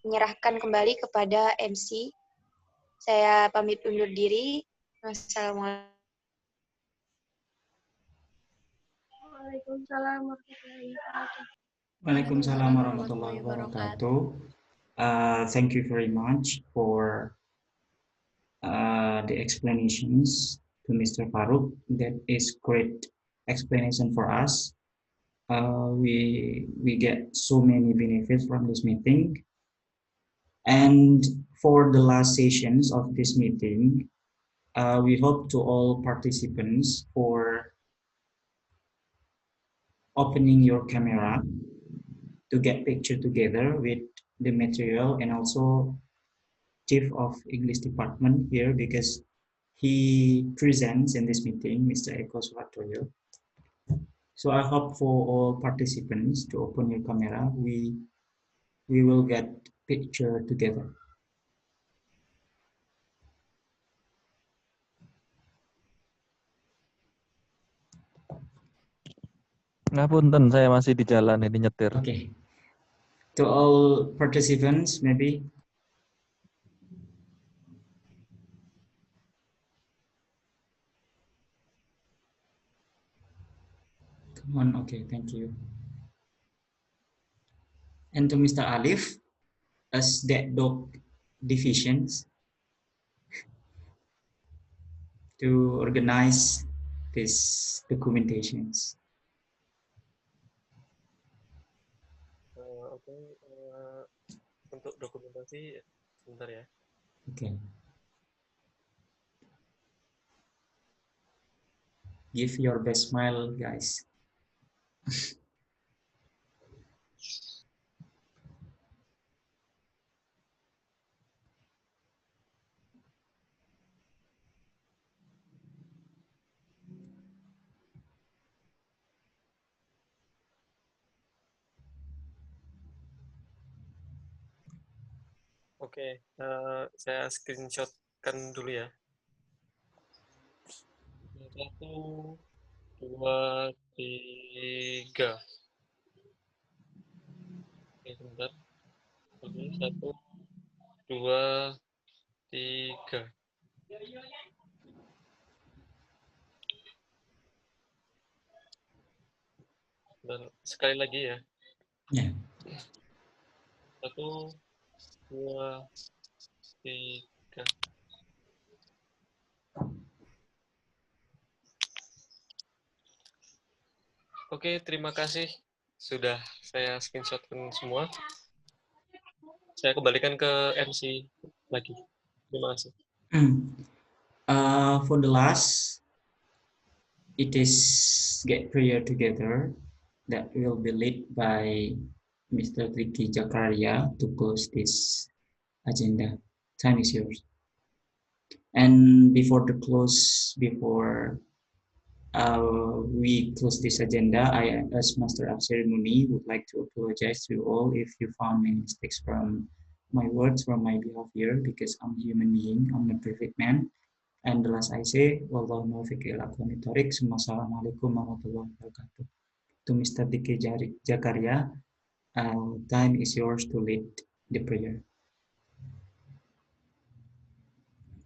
menyerahkan kembali kepada MC. Saya pamit undur diri. Wassalamualaikum. Waalaikumsalam warahmatullahi wabarakatuh. Waalaikumsalam warahmatullahi wabarakatuh. Thank you very much for the explanations to Mr. Farooq. That is great explanation for us. We get so many benefits from this meeting. And for the last sessions of this meeting, we hope to all participants for opening your camera to get picture together with the material, and also Chief of English Department here because he presents in this meeting, Mr. Eko Suhartoyo. So I hope for all participants to open your camera. We will get picture together. Ngapunten, saya masih di jalan ini nyetir. Okay. To all participants, maybe. Come on, okay, thank you. And to Mr. Alif, as that dog divisions to organize these documentations. Untuk dokumentasi sebentar ya. Okay. Give your best smile, guys. Oke, saya screenshotkan dulu ya. 1, 2, 3. Oke, sebentar. Oke, 1, 2, 3. Dan sekali lagi ya. Yeah. 1, 2, 3. Oke, terima kasih sudah saya screenshotkan semua. Saya kembalikan ke MC lagi. Terima kasih. For the last, it is get prayer together that will be led by Mr. Ricky Jakaria to close this agenda. Time is yours. And before we close this agenda, I, as Master of Ceremony, would like to apologize to you all if you found many mistakes from my words, from my behalf here, because I'm a human being, I'm not a perfect man. And the last I say, wallahu muwaffiq ila aqwamit thoriq. Assalamualaikum warahmatullahi wabarakatuh. To Mr. Diki Jakaria, time is yours to lead the prayer.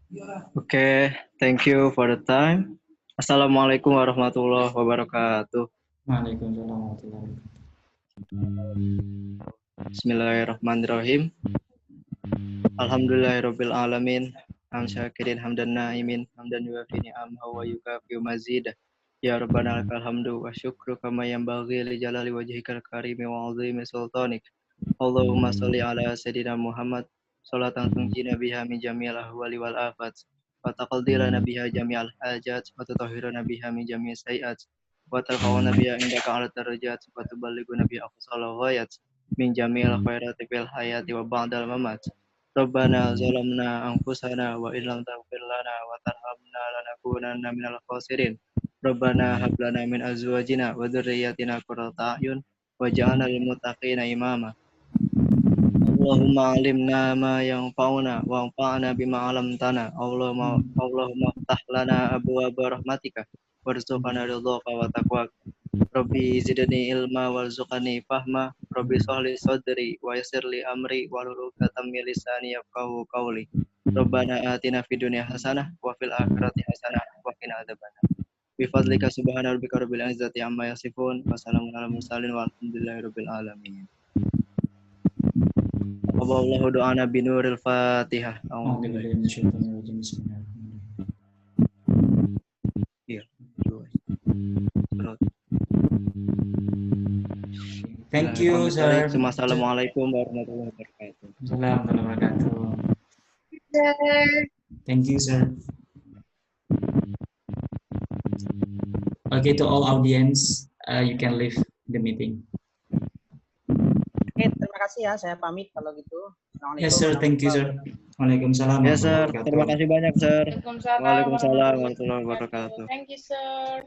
Okay, thank you for the time. Assalamualaikum warahmatullahi wabarakatuh. Waalaikumsalam warahmatullahi wabarakatuh. Bismillahirrahmanirrahim. Alhamdulillahirabbil alamin. Hamsyakirin hamdan naimin hamdan yuwafi ni'amahu wa yukafi mazidah. Ya Rabbana lakal hamdu wa syukru kama yanbaghi li jalali wajhikal karimi wa 'azimi sultanik. Allahumma shalli ala sayyidina Muhammad sholatan tunjina biha min jami'il ahwali wal afat wa taqdi lana biha jami'al hajat wa tutahhiruna biha min jami'i sayiat wa tarfa'una biha indaka 'ala darajat wa tuballighuna biha aqsal ghayat min jami'il khairati fil hayati wa ba'dal mamat. Rabbana zalamna anfusana wa illam taghfir lana wa tarhamna lanakunanna minal khasirin. Rabbana hab lana min azwajina wa dhurriyyatina qurrata a'yun waj'alna lil muttaqina imama. Allahumma alimna ma yanfa'una wa anfa'na bima 'allamtana. Allahumma iftah lana abwaaba rahmatika warzuqna ridhaka wa taqwaka. Rabbi zidni ilma warzuqni fahma. Rabbi shrah sadri wa yassir li amri wahlul 'uqdatam min lisani yafqahu qawli. Rabbana atina fid dunya hasanah wa fil akhirati hasanah wa qina adzabannar. Bi fadlika subhana rabbika rabbil izzati amma yasifun wa salamun alal mursalin walhamdulillahi rabbil alamin. Allahu do'ana binuril Fatihah. A'udzubillahi minasyaitonir rajim. Bismillahirrahmanirrahim. Iya. Thank you, sir. Assalamualaikum warahmatullahi wabarakatuh. Assalamualaikum warahmatullahi wabarakatuh. Sir. Thank you, sir. Okay, to all audience, you can leave the meeting. Oke, terima kasih ya. Saya pamit kalau gitu. Assalamualaikum Yes, sir. Thank you, sir. Waalaikumsalam. Ya, sir. Terima kasih banyak, sir. Waalaikumsalam Waalaikumsalam warahmatullahi wabarakatuh. Thank you, sir.